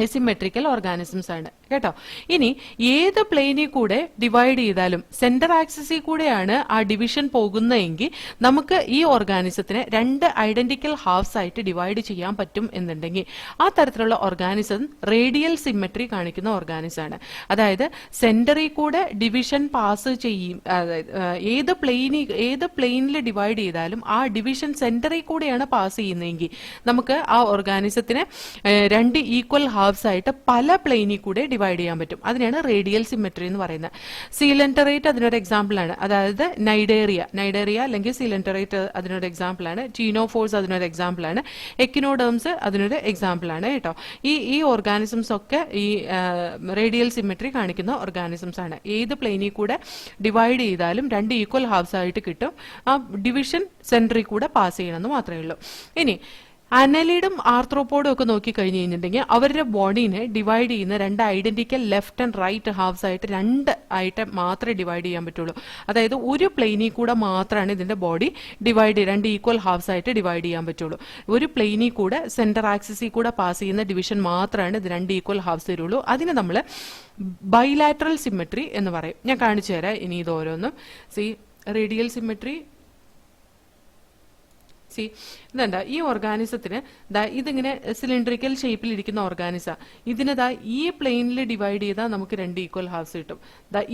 എസിമെട്രിക്കൽ ഓർഗാനിസംസ് ആണ് കേട്ടോ. ഇനി ഏത് പ്ലെയിനിൽ കൂടെ ഡിവൈഡ് ചെയ്താലും സെന്റർ ആക്സിസിൽ കൂടെയാണ് ആ ഡിവിഷൻ പോകുന്നതെങ്കിൽ നമുക്ക് ഈ ഓർഗാനിസത്തിനെ 2 ഐഡന്റിക്കൽ ഹാഫ്സ് ആയിട്ട് ഡിവൈഡ് ചെയ്യാൻ പറ്റും എന്നുണ്ടെങ്കിൽ ആ തരത്തിലുള്ള ഓർഗാനിസം റേഡിയൽ സിമെട്രി കാണിക്കുന്ന ഓർഗാനിസം ആണ്. അതായത് സെന്ററിൽ കൂടെ ഡിവിഷൻ പാസ് ചെയ്യും. ഏത് പ്ലെയിനിൽ ഡിവൈഡ് ചെയ്താലും ആ ഡിവിഷൻ സെന്ററിൽ കൂടെയാണ് പാസ് ചെയ്യുന്നതെങ്കിൽ നമുക്ക് ആ ഓർഗാനിസത്തിനെ 2 ഈക്വൽ ഹാഫ്സ് ആയിട്ട് പല പ്ലെയിനിൽ കൂടെ ഡിവൈഡ് ചെയ്യാൻ പറ്റും. അതിനാണ് റേഡിയൽ സിമെട്രി എന്ന് പറയുന്നത്. സീലന്ററേറ്റ് അതിനൊരു എക്സാമ്പിൾ ആണ്. അതായത് നൈഡേറിയ അല്ലെങ്കിൽ സീലന്ററേറ്റ് അതിനൊരു എക്സാമ്പിൾ ആണ്. ടീനോഫോഴ്സ് അതിനൊരു എക്സാമ്പിൾ ആണ്. എക്കിനോഡേംസ് അതിനൊരു എക്സാമ്പിൾ ആണ് കേട്ടോ. ഈ ഓർഗാനിസംസ് ഒക്കെ ഈ റേഡിയൽ സിമെട്രി കാണിക്കുന്ന ഓർഗാനിസംസ് ആണ്. ഏത് പ്ലെയിനിൽ കൂടെ ഡിവൈഡ് ചെയ്താലും 2 ഈക്വൽ ഹാഫ്സ് ആയിട്ട് കിട്ടും. ആ ഡിവിഷൻ സെന്ററിൽ കൂടെ പാസ് ചെയ്യണമെന്ന് മാത്രമേ ഉള്ളൂ. ഇനി അനലിഡും ആർത്രോപോഡും ഒക്കെ നോക്കി കഴിഞ്ഞു കഴിഞ്ഞിട്ടുണ്ടെങ്കിൽ അവരുടെ ബോഡീനെ ഡിവൈഡ് ചെയ്യുന്ന 2 identical left and right halves ആയിട്ട് 2 ആയിട്ട് മാത്രമേ ഡിവൈഡ് ചെയ്യാൻ പറ്റുള്ളൂ. അതായത് ഒരു പ്ലെയിനിൽ കൂടെ മാത്രമാണ് ഇതിന്റെ ബോഡി 2 ഈക്വൽ ഹാഫ്സ് ആയിട്ട് ഡിവൈഡ് ചെയ്യാൻ പറ്റുള്ളൂ. ഒരു പ്ലെയിനിൽ കൂടെ സെന്റർ ആക്സിസിൽ കൂടെ പാസ് ചെയ്യുന്ന ഡിവിഷൻ മാത്രമാണ് ഇത് 2 ഈക്വൽ ഹാഫ്സ് തരുള്ളൂ. അതിന് നമ്മൾ ബൈലാറ്ററൽ സിമെട്രി എന്ന് പറയും. ഞാൻ കാണിച്ചു തരാം ഇനി ഇത് ഓരോന്നും. റേഡിയൽ സിമെട്രി, ഇതണ്ട ഈ ഓർഗാനിസത്തിന് ഇതിങ്ങനെ സിലിണ്ടറിക്കൽ ഷേപ്പിൽ ഇരിക്കുന്ന ഓർഗാനിസ. ഇതിന് ഈ പ്ലെയിനിൽ ഡിവൈഡ് ചെയ്താൽ നമുക്ക് 2 ഈക്വൽ ഹാഫ്സ് കിട്ടും.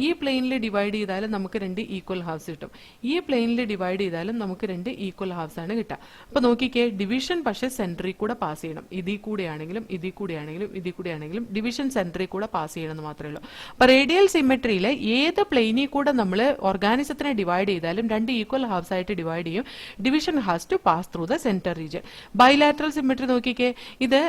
ഈ പ്ലെയിനിൽ ഡിവൈഡ് ചെയ്താലും നമുക്ക് 2 ഈക്വൽ ഹാഫ്സ് കിട്ടും. ഈ പ്ലെയിനിൽ ഡിവൈഡ് ചെയ്താലും നമുക്ക് 2 ഈക്വൽ ഹാഫ്സ് ആണ് കിട്ടുക. അപ്പൊ നോക്കിക്കേ, ഡിവിഷൻ പക്ഷേ സെന്ററിൽ കൂടെ പാസ് ചെയ്യണം. ഇതിൽ കൂടെയാണെങ്കിലും ഡിവിഷൻ സെന്ററിൽ കൂടെ പാസ് ചെയ്യണമെന്ന് മാത്രമേ ഉള്ളൂ. അപ്പൊ റേഡിയൽ സിമെട്രിയിലെ ഏത് പ്ലെയിനിൽ കൂടെ നമ്മൾ ഓർഗാനിസത്തിനെ ഡിവൈഡ് ചെയ്താലും 2 ഈക്വൽ ഹാഫ്സ് ആയിട്ട് ഡിവൈഡ് ചെയ്യും. Division has to pass through the centre region. Bilateral symmetry നോക്കിക്കേ, ഇത്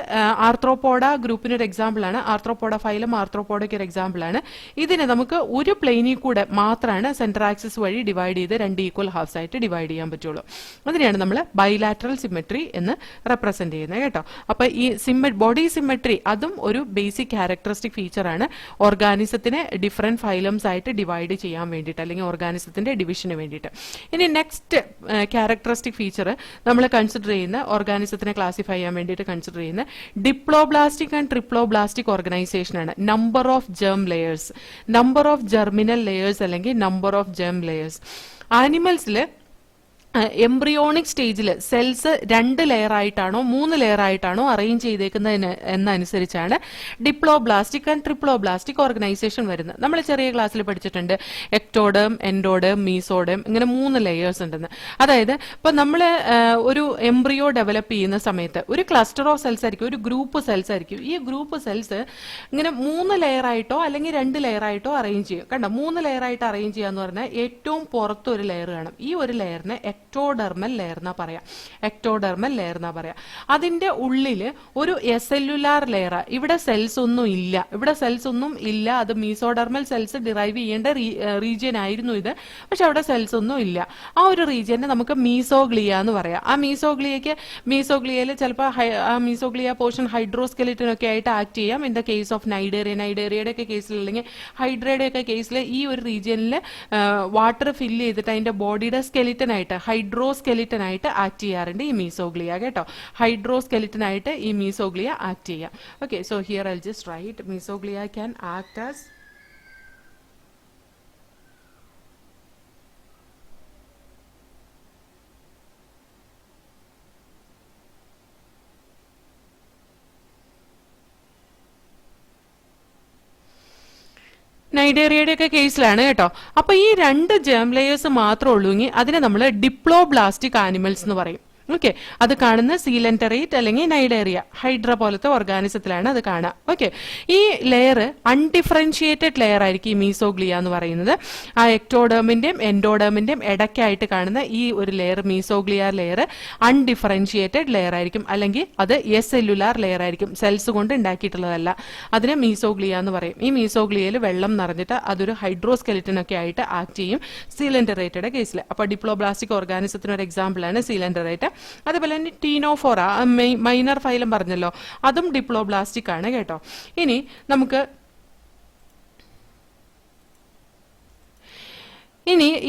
ആർത്രോപോഡ ഗ്രൂപ്പിന് ഒരു എക്സാമ്പിൾ ആണ്. ആർത്രോപോഡ ഫൈലം ആർത്രോപോഡയ്ക്ക് ഒരു എക്സാമ്പിൾ ആണ്. ഇതിനെ നമുക്ക് ഒരു പ്ലെയിനിൽ കൂടെ മാത്രമാണ് സെന്റർ ആക്സിസ് വഴി ഡിവൈഡ് ചെയ്ത് 2 ഈക്വൽ ഹാഫ്സ് ആയിട്ട് ഡിവൈഡ് ചെയ്യാൻ പറ്റുള്ളൂ. അതിനെയാണ് നമ്മൾ ബൈലാറ്ററൽ സിമെട്രി എന്ന് റെപ്രസെന്റ് ചെയ്യുന്നത് കേട്ടോ. അപ്പൊ ഈ ബോഡി സിമെട്രി അതും ഒരു ബേസിക് ക്യാരക്ടറിസ്റ്റിക് ഫീച്ചർ ആണ് ഓർഗാനിസത്തിനെ ഡിഫറെന്റ് ഫൈലംസ് ആയിട്ട് ഡിവൈഡ് ചെയ്യാൻ വേണ്ടിയിട്ട്, അല്ലെങ്കിൽ ഓർഗാനിസത്തിന്റെ ഡിവിഷന് വേണ്ടിയിട്ട്. ഇനി നെക്സ്റ്റ് ക്യാരക്ടറിസ്റ്റിക് ഫീച്ചർ നമ്മൾ കൺസിഡർ ചെയ്യുന്ന ഓർഗാനിസത്തിനെ ക്ലാസിഫൈ ചെയ്യാൻ വേണ്ടിയിട്ട് കൺസിഡർ ചെയ്യുന്ന ഡിപ്ലോബ്ലാസ്റ്റിക് ആൻഡ് ട്രിപ്ലോബ്ലാസ്റ്റിക് ഓർഗനൈസേഷൻ ആണ്. Number of germ layers, number of germinal layers അല്ലെങ്കിൽ നമ്പർ ഓഫ് ജെർം ലെയേഴ്സ്. ആനിമൽസിൽ എംബ്രിയോണിക് സ്റ്റേജിൽ സെൽസ് 2 ലെയർ ആയിട്ടാണോ 3 ലെയർ ആയിട്ടാണോ അറേഞ്ച് ചെയ്തേക്കുന്നതിന് എന്നനുസരിച്ചാണ് ഡിപ്ലോബ്ലാസ്റ്റിക് ആൻഡ് ട്രിപ്ലോബ്ലാസ്റ്റിക് ഓർഗനൈസേഷൻ വരുന്നത്. നമ്മൾ ചെറിയ ക്ലാസ്സിൽ പഠിച്ചിട്ടുണ്ട് എക്ടോഡേം, എൻഡോഡേം, മീസോഡേം, ഇങ്ങനെ 3 ലെയേഴ്സ് ഉണ്ടെന്ന്. അതായത് ഇപ്പൊ നമ്മൾ ഒരു എംബ്രിയോ ഡെവലപ്പ് ചെയ്യുന്ന സമയത്ത് ഒരു ക്ലസ്റ്റർ ഓഫ് സെൽസ് ആയിരിക്കും, ഒരു ഗ്രൂപ്പ് സെൽസ് ആയിരിക്കും. ഈ ഗ്രൂപ്പ് സെൽസ് ഇങ്ങനെ 3 ലെയർ ആയിട്ടോ അല്ലെങ്കിൽ 2 ലെയർ ആയിട്ടോ അറേഞ്ച് ചെയ്യും. കണ്ടോ, 3 ലെയർ ആയിട്ട് അറേഞ്ച് ചെയ്യാന്ന് പറഞ്ഞാൽ ഏറ്റവും പുറത്ത് ഒരു ലെയർ കാണും. ഈ ഒരു ലെയറിനെ എക്ടോഡെർമൽ ലെയർ എന്നാ പറയാം. എക്ടോഡെർമൽ ലെയർ എന്നാ പറയാം. അതിന്റെ ഉള്ളില് ഒരു എസെല്ലുലാർ ലെയർ. ഇവിടെ സെൽസ് ഒന്നും ഇല്ല, ഇവിടെ സെൽസ് ഒന്നും ഇല്ല. അത് മീസോഡെർമൽ സെൽസ് ഡിറൈവ് ചെയ്യേണ്ട റീജിയൻ ആയിരുന്നു ഇത്. പക്ഷെ അവിടെ സെൽസ് ഒന്നും ഇല്ല. ആ ഒരു റീജിയനെ നമുക്ക് മീസോഗ്ലിയ എന്ന് പറയാം. ആ മീസോഗ്ലിയയിൽ ചിലപ്പോൾ ആ മീസോഗ്ലിയ പോർഷൻ ഹൈഡ്രോസ്കെലിറ്റൻ ഒക്കെ ആയിട്ട് ആക്ട് ചെയ്യാം. ഇൻ ദ കേസ് ഓഫ് നൈഡേറിയയുടെ ഒക്കെ കേസിൽ അല്ലെങ്കിൽ ഹൈഡ്രയുടെ ഒക്കെ കേസിൽ ഈ ഒരു റീജിയനിൽ വാട്ടർ ഫില്ല് ചെയ്തിട്ട് അതിന്റെ ബോഡിയുടെ സ്കെലിറ്റൻ ആയിട്ട് ഹൈഡ്രോസ്കെലിറ്റൻ ആയിട്ട് ആക്ട് ചെയ്യാറുണ്ട് ഈ മീസോഗ്ലിയ. കേട്ടോ, ഹൈഡ്രോസ്കെലിറ്റൻ ആയിട്ട് ഈ മീസോഗ്ലിയ ആക്ട് ചെയ്യാം. Okay, so here I just write mesoglea can act as നൈഡേറിയയുടെ ഒക്കെ കേസിലാണ് കേട്ടോ. അപ്പൊ ഈ 2 ജേം ലെയേഴ്സ് മാത്രമേ ഉള്ളൂ എങ്കിൽ അതിനെ നമ്മൾ ഡിപ്ലോബ്ലാസ്റ്റിക് ആനിമൽസ് എന്ന് പറയും. ഓക്കെ, അത് കാണുന്ന സീലന്ററേറ്റ് അല്ലെങ്കിൽ നൈഡേറിയ ഹൈഡ്ര പോലത്തെ ഓർഗാനിസത്തിലാണ് അത് കാണുക. ഓക്കെ, ഈ ലെയർ അൺഡിഫറൻഷിയേറ്റഡ് ലെയർ ആയിരിക്കും ഈ മീസോഗ്ലിയ എന്ന് പറയുന്നത്. ആ എക്ടോഡേമിന്റെയും എൻഡോഡേമിന്റെയും ഇടയ്ക്കായിട്ട് കാണുന്ന ഈ ഒരു layer mesoglea layer undifferentiated layer ആയിരിക്കും, അല്ലെങ്കിൽ അത് എസെല്ലുലാർ ലെയർ ആയിരിക്കും, സെൽസ് കൊണ്ട് ഉണ്ടാക്കിയിട്ടുള്ളതല്ല. അതിനെ മീസോഗ്ലിയ എന്ന് പറയും. ഈ മീസോഗ്ലിയയിൽ വെള്ളം നിറഞ്ഞിട്ട് അതൊരു ഹൈഡ്രോസ്കെലിറ്റൻ ഒക്കെ ആയിട്ട് ആക്ട് ചെയ്യും സീലന്ററേറ്റയുടെ കേസിൽ. അപ്പൊ ഡിപ്ലോബ്ലാസ്റ്റിക് ഓർഗാനിസത്തിന് ഒരു എക്സാമ്പിൾ ആണ് സീലന്ററേറ്റ്. അതുപോലെ തന്നെ ടീനോഫോറ മൈനർ ഫൈലം പറഞ്ഞല്ലോ, അതും ഡിപ്ലോബ്ലാസ്റ്റിക് ആണ് കേട്ടോ. ഇനി നമുക്ക്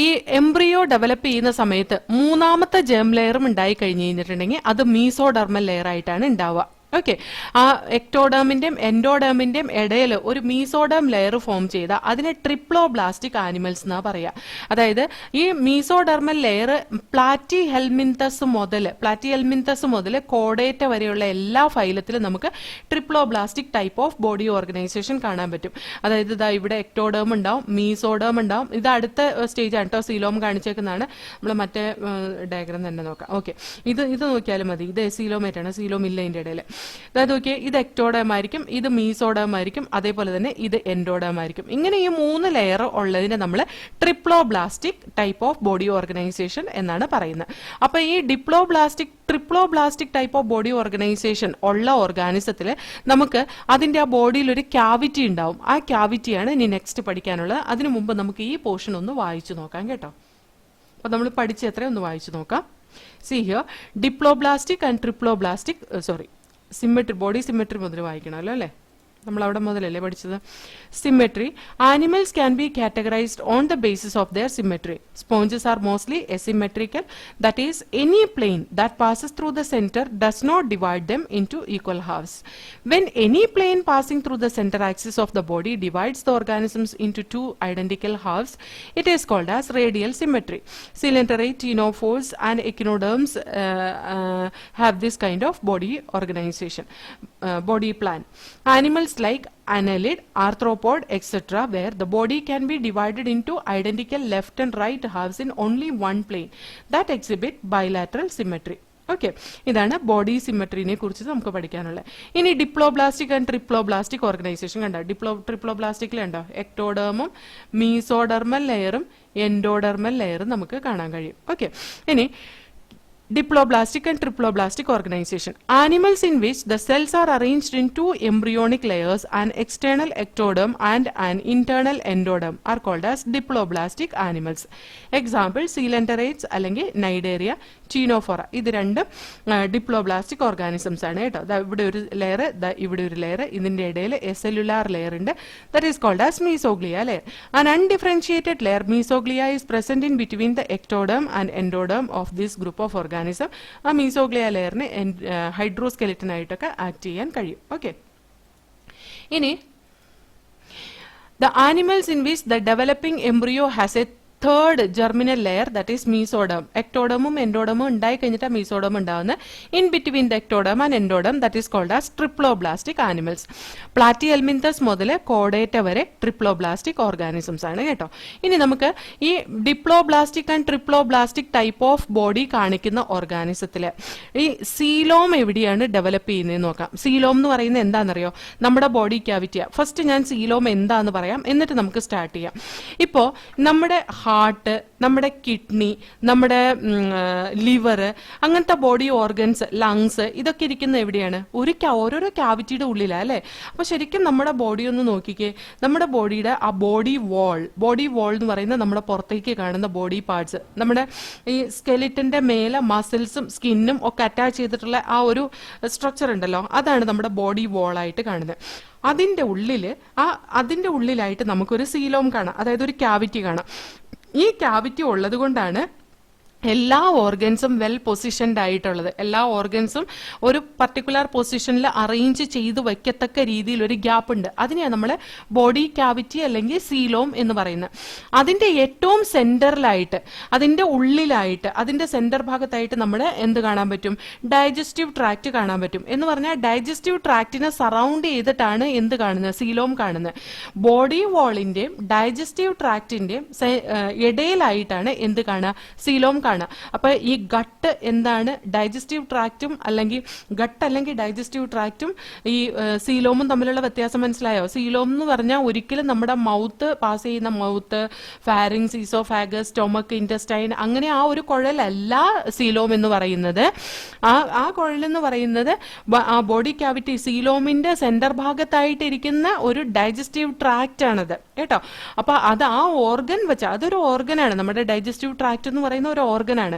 ഈ എംബ്രിയോ ഡെവലപ്പ് ചെയ്യുന്ന സമയത്ത് 3ാമത്തെ ജേം ലെയറും ഉണ്ടായി കഴിഞ്ഞു കഴിഞ്ഞിട്ടുണ്ടെങ്കിൽ അത് മീസോഡെർമൽ ലെയർ ആയിട്ടാണ് ഉണ്ടാവുക. ഓക്കെ, ആ എക്ടോഡേമിന്റെയും എൻഡോഡേമിന്റെയും ഇടയിൽ ഒരു മീസോഡേം ലെയർ ഫോം ചെയ്ത അതിനെ ട്രിപ്ലോബ്ലാസ്റ്റിക് ആനിമൽസ് എന്നാ പറയാ. അതായത് ഈ മീസോഡെർമൽ ലെയർ പ്ലാറ്റി ഹെൽമിന്തസ് മുതൽ കോഡേറ്റ വരെയുള്ള എല്ലാ ഫൈലത്തിലും നമുക്ക് triploblastic type of body organisation കാണാൻ പറ്റും. അതായത് ഇതാ ഇവിടെ എക്ടോഡേം ഉണ്ടാവും, മീസോഡേം ഉണ്ടാവും. ഇത് അടുത്ത സ്റ്റേജ് ആണ് കേട്ടോ, സീലോം കാണിച്ചേക്കുന്നതാണ്. നമ്മൾ മറ്റേ ഡയഗ്രം തന്നെ നോക്കാം. ഓക്കെ, ഇത് നോക്കിയാലും മതി. ഇത് സീലോമേറ്റ് ആണ്, സീലോം ഇല്ല ഇതിന്റെ ഇടയിൽ. അതായത് നോക്കിയേ, ഇത് എക്ടോഡേം ആയിരിക്കും, ഇത് മീസോഡേം ആയിരിക്കും, അതേപോലെ തന്നെ ഇത് എൻഡോഡേം ആയിരിക്കും. ഇങ്ങനെ ഈ 3 ലെയർ ഉള്ളതിനെ നമ്മൾ triploblastic type of body organisation എന്നാണ് പറയുന്നത്. അപ്പൊ ഈ triploblastic type of body organization ഉള്ള ഓർഗാനിസത്തിൽ നമുക്ക് അതിന്റെ ആ ബോഡിയിൽ ഒരു ക്യാവിറ്റി ഉണ്ടാവും. ആ ക്യാവിറ്റിയാണ് ഇനി നെക്സ്റ്റ് പഠിക്കാനുള്ളത്. അതിനു മുമ്പ് നമുക്ക് ഈ പോർഷൻ ഒന്ന് വായിച്ചു നോക്കാം കേട്ടോ. അപ്പൊ നമ്മൾ പഠിച്ച എത്രയൊന്ന് വായിച്ചു നോക്കാം. See here, diploblastic and triploblastic, symmetry, body symmetry മുതൽ വായിക്കണമല്ലോ അല്ലേ, നമ്മൾ അവിടെ മുതലല്ലേ പഠിച്ചത്. Symmetry. Animals can be categorised on the basis of their symmetry. Sponges R mostly asymmetrical, that is, any plane that passes through the center does not divide them into equal halves. When any plane passing through the center axis of the body divides the organisms into 2 identical halves, it is called as radial symmetry. Coelenterate, ctenophores and echinoderms have this kind of body organization, body plan. Animals like annelid, arthropod, etc., where the body can be divided into identical left and right halves in only one plane, that exhibit bilateral symmetry. Okay, ഇതാണ് body സിമെട്രിനെ കുറിച്ച് നമുക്ക് പഠിക്കാനുള്ളത്. ഇനി diploblastic and triploblastic organisation കണ്ടോ. ട്രിപ്ലോബ്ലാസ്റ്റിക്കിൽ ഉണ്ടോ എക്ടോഡേമും മീസോഡെർമൽ ലെയറും endodermal ലെയറും നമുക്ക് കാണാൻ കഴിയും. ഓക്കെ, ഇനി diploblastic and triploblastic organization. Animals in which the cells are arranged in 2 embryonic layers, an external ectoderm and an internal endoderm, are called as diploblastic animals. Example, coelenterates അല്ലെങ്കിൽ നൈഡേറിയ, Ctenophora. ഇത് രണ്ടും diploblastic organisms ആണ് കേട്ടോ. ഇവിടെ ഒരു layer, ഇവിടെ ഒരു layer, ഇതിന്റെ ഇടയിൽ എസെല്ലുലാർ ലെയർ ഉണ്ട്. That is called as mesoglea layer. An undifferentiated layer mesoglea is present in between the ectoderm and endoderm of this group of organisms. ആ മീസോഗ്ലിയ ലെയറിന് ഹൈഡ്രോസ്കെലിറ്റൻ ആയിട്ടൊക്കെ ആക്ട് ചെയ്യാൻ കഴിയും. ഓക്കെ, ഇനി the animals in which the developing embryo has a third germinal layer that is mesoderm. എക്ടോഡമും എൻഡോഡമും ഉണ്ടായി കഴിഞ്ഞിട്ട് mesoderm ഉണ്ടാവുന്നത്. In between the ectoderm and endoderm that is called as triploblastic animals. Platyhelminthes മുതൽ കോഡേറ്റ വരെ ട്രിപ്ലോബ്ലാസ്റ്റിക് ഓർഗാനിസംസ് ആണ് കേട്ടോ. ഇനി നമുക്ക് ഈ diploblastic and triploblastic type of body കാണിക്കുന്ന ഓർഗാനിസത്തില് ഈ സീലോം എവിടെയാണ് ഡെവലപ്പ് ചെയ്യുന്നത് നോക്കാം. സീലോം എന്ന് പറയുന്നത് എന്താണെന്നറിയോ? നമ്മുടെ ബോഡി ക്യാവിറ്റിയാ. ഫസ്റ്റ് ഞാൻ സീലോം എന്താന്ന് പറയാം, എന്നിട്ട് നമുക്ക് സ്റ്റാർട്ട് ചെയ്യാം. ഇപ്പോ നമ്മുടെ ഹാർട്ട്, നമ്മുടെ കിഡ്നി, നമ്മുടെ ലിവർ, അങ്ങനത്തെ ബോഡി ഓർഗൻസ്, ലങ്സ്, ഇതൊക്കെ ഇരിക്കുന്ന എവിടെയാണ്? ഓരോരോ ക്യാവിറ്റിയുടെ ഉള്ളിലാണ് അല്ലെ. അപ്പൊ ശരിക്കും നമ്മുടെ ബോഡി ഒന്ന് നോക്കിക്കേ. നമ്മുടെ ബോഡിയുടെ ആ ബോഡി വാൾ എന്ന് പറയുന്നത് നമ്മുടെ പുറത്തേക്ക് കാണുന്ന ബോഡി പാർട്സ്, നമ്മുടെ ഈ സ്കെലിറ്റന്റെ മേലെ മസിൽസും സ്കിന്നും ഒക്കെ അറ്റാച്ച് ചെയ്തിട്ടുള്ള ആ ഒരു സ്ട്രക്ചർ ഉണ്ടല്ലോ, അതാണ് നമ്മുടെ ബോഡി വാൾ ആയിട്ട് കാണുന്നത്. അതിന്റെ ഉള്ളിലായിട്ട് നമുക്കൊരു സീലോം കാണാം, അതായത് ഒരു ക്യാവിറ്റി കാണാം. ഈ ക്യാവിറ്റി ഉള്ളത് കൊണ്ടാണ് എല്ലാ ഓർഗൻസും വെൽ പൊസിഷൻഡ് ആയിട്ടുള്ളത്. എല്ലാ ഓർഗൻസും ഒരു പർട്ടിക്കുലർ പൊസിഷനിൽ അറേഞ്ച് ചെയ്ത് വയ്ക്കത്തക്ക രീതിയിൽ ഒരു ഗ്യാപ്പ് ഉണ്ട്. അതിനെയാണ് നമ്മൾ ബോഡി ക്യാവിറ്റി അല്ലെങ്കിൽ സീലോം എന്ന് പറയുന്നത്. അതിന്റെ ഏറ്റവും സെന്ററിലായിട്ട്, അതിന്റെ ഉള്ളിലായിട്ട്, അതിന്റെ സെന്റർ ഭാഗത്തായിട്ട് നമ്മൾ എന്ത് കാണാൻ പറ്റും? ഡൈജസ്റ്റീവ് ട്രാക്ട് കാണാൻ പറ്റും. എന്ന് പറഞ്ഞാൽ ഡൈജസ്റ്റീവ് ട്രാക്റ്റിനെ സറൗണ്ട് ചെയ്തിട്ടാണ് എന്ത് കാണുന്നത്? സീലോം കാണുന്നത്. ബോഡി വാളിന്റെയും ഡൈജസ്റ്റീവ് ട്രാക്റ്റിന്റെയും ഇടയിലായിട്ടാണ് എന്ത് കാണുക? സീലോം കാണുക. അപ്പൊ ഈ ഗട്ട് എന്താണ്? ഡൈജസ്റ്റീവ് ട്രാക്റ്റും അല്ലെങ്കിൽ ഗട്ട് അല്ലെങ്കിൽ ഡൈജസ്റ്റീവ് ട്രാക്റ്റും ഈ സീലോമും തമ്മിലുള്ള വ്യത്യാസം മനസ്സിലായോ? സീലോം എന്ന് പറഞ്ഞാൽ ഒരിക്കലും നമ്മുടെ മൗത്ത് പാസ് ചെയ്യുന്ന mouth, pharynx, oesophagus, stomach, intestine, അങ്ങനെ ആ ഒരു കുഴലല്ല സീലോം എന്ന് പറയുന്നത്. ആ കുഴലെന്ന് പറയുന്നത് ആ ബോഡി ക്യാവിറ്റി സീലോമിന്റെ സെന്റർ ഭാഗത്തായിട്ട് ഇരിക്കുന്ന ഒരു ഡൈജസ്റ്റീവ് ട്രാക്റ്റ് ആണത് കേട്ടോ. അപ്പൊ അത് ആ ഓർഗൻ വെച്ച, അതൊരു ഓർഗനാണ്. നമ്മുടെ ഡൈജസ്റ്റീവ് ട്രാക്ട് എന്ന് പറയുന്ന ഒരു ഓർഗനാണ്.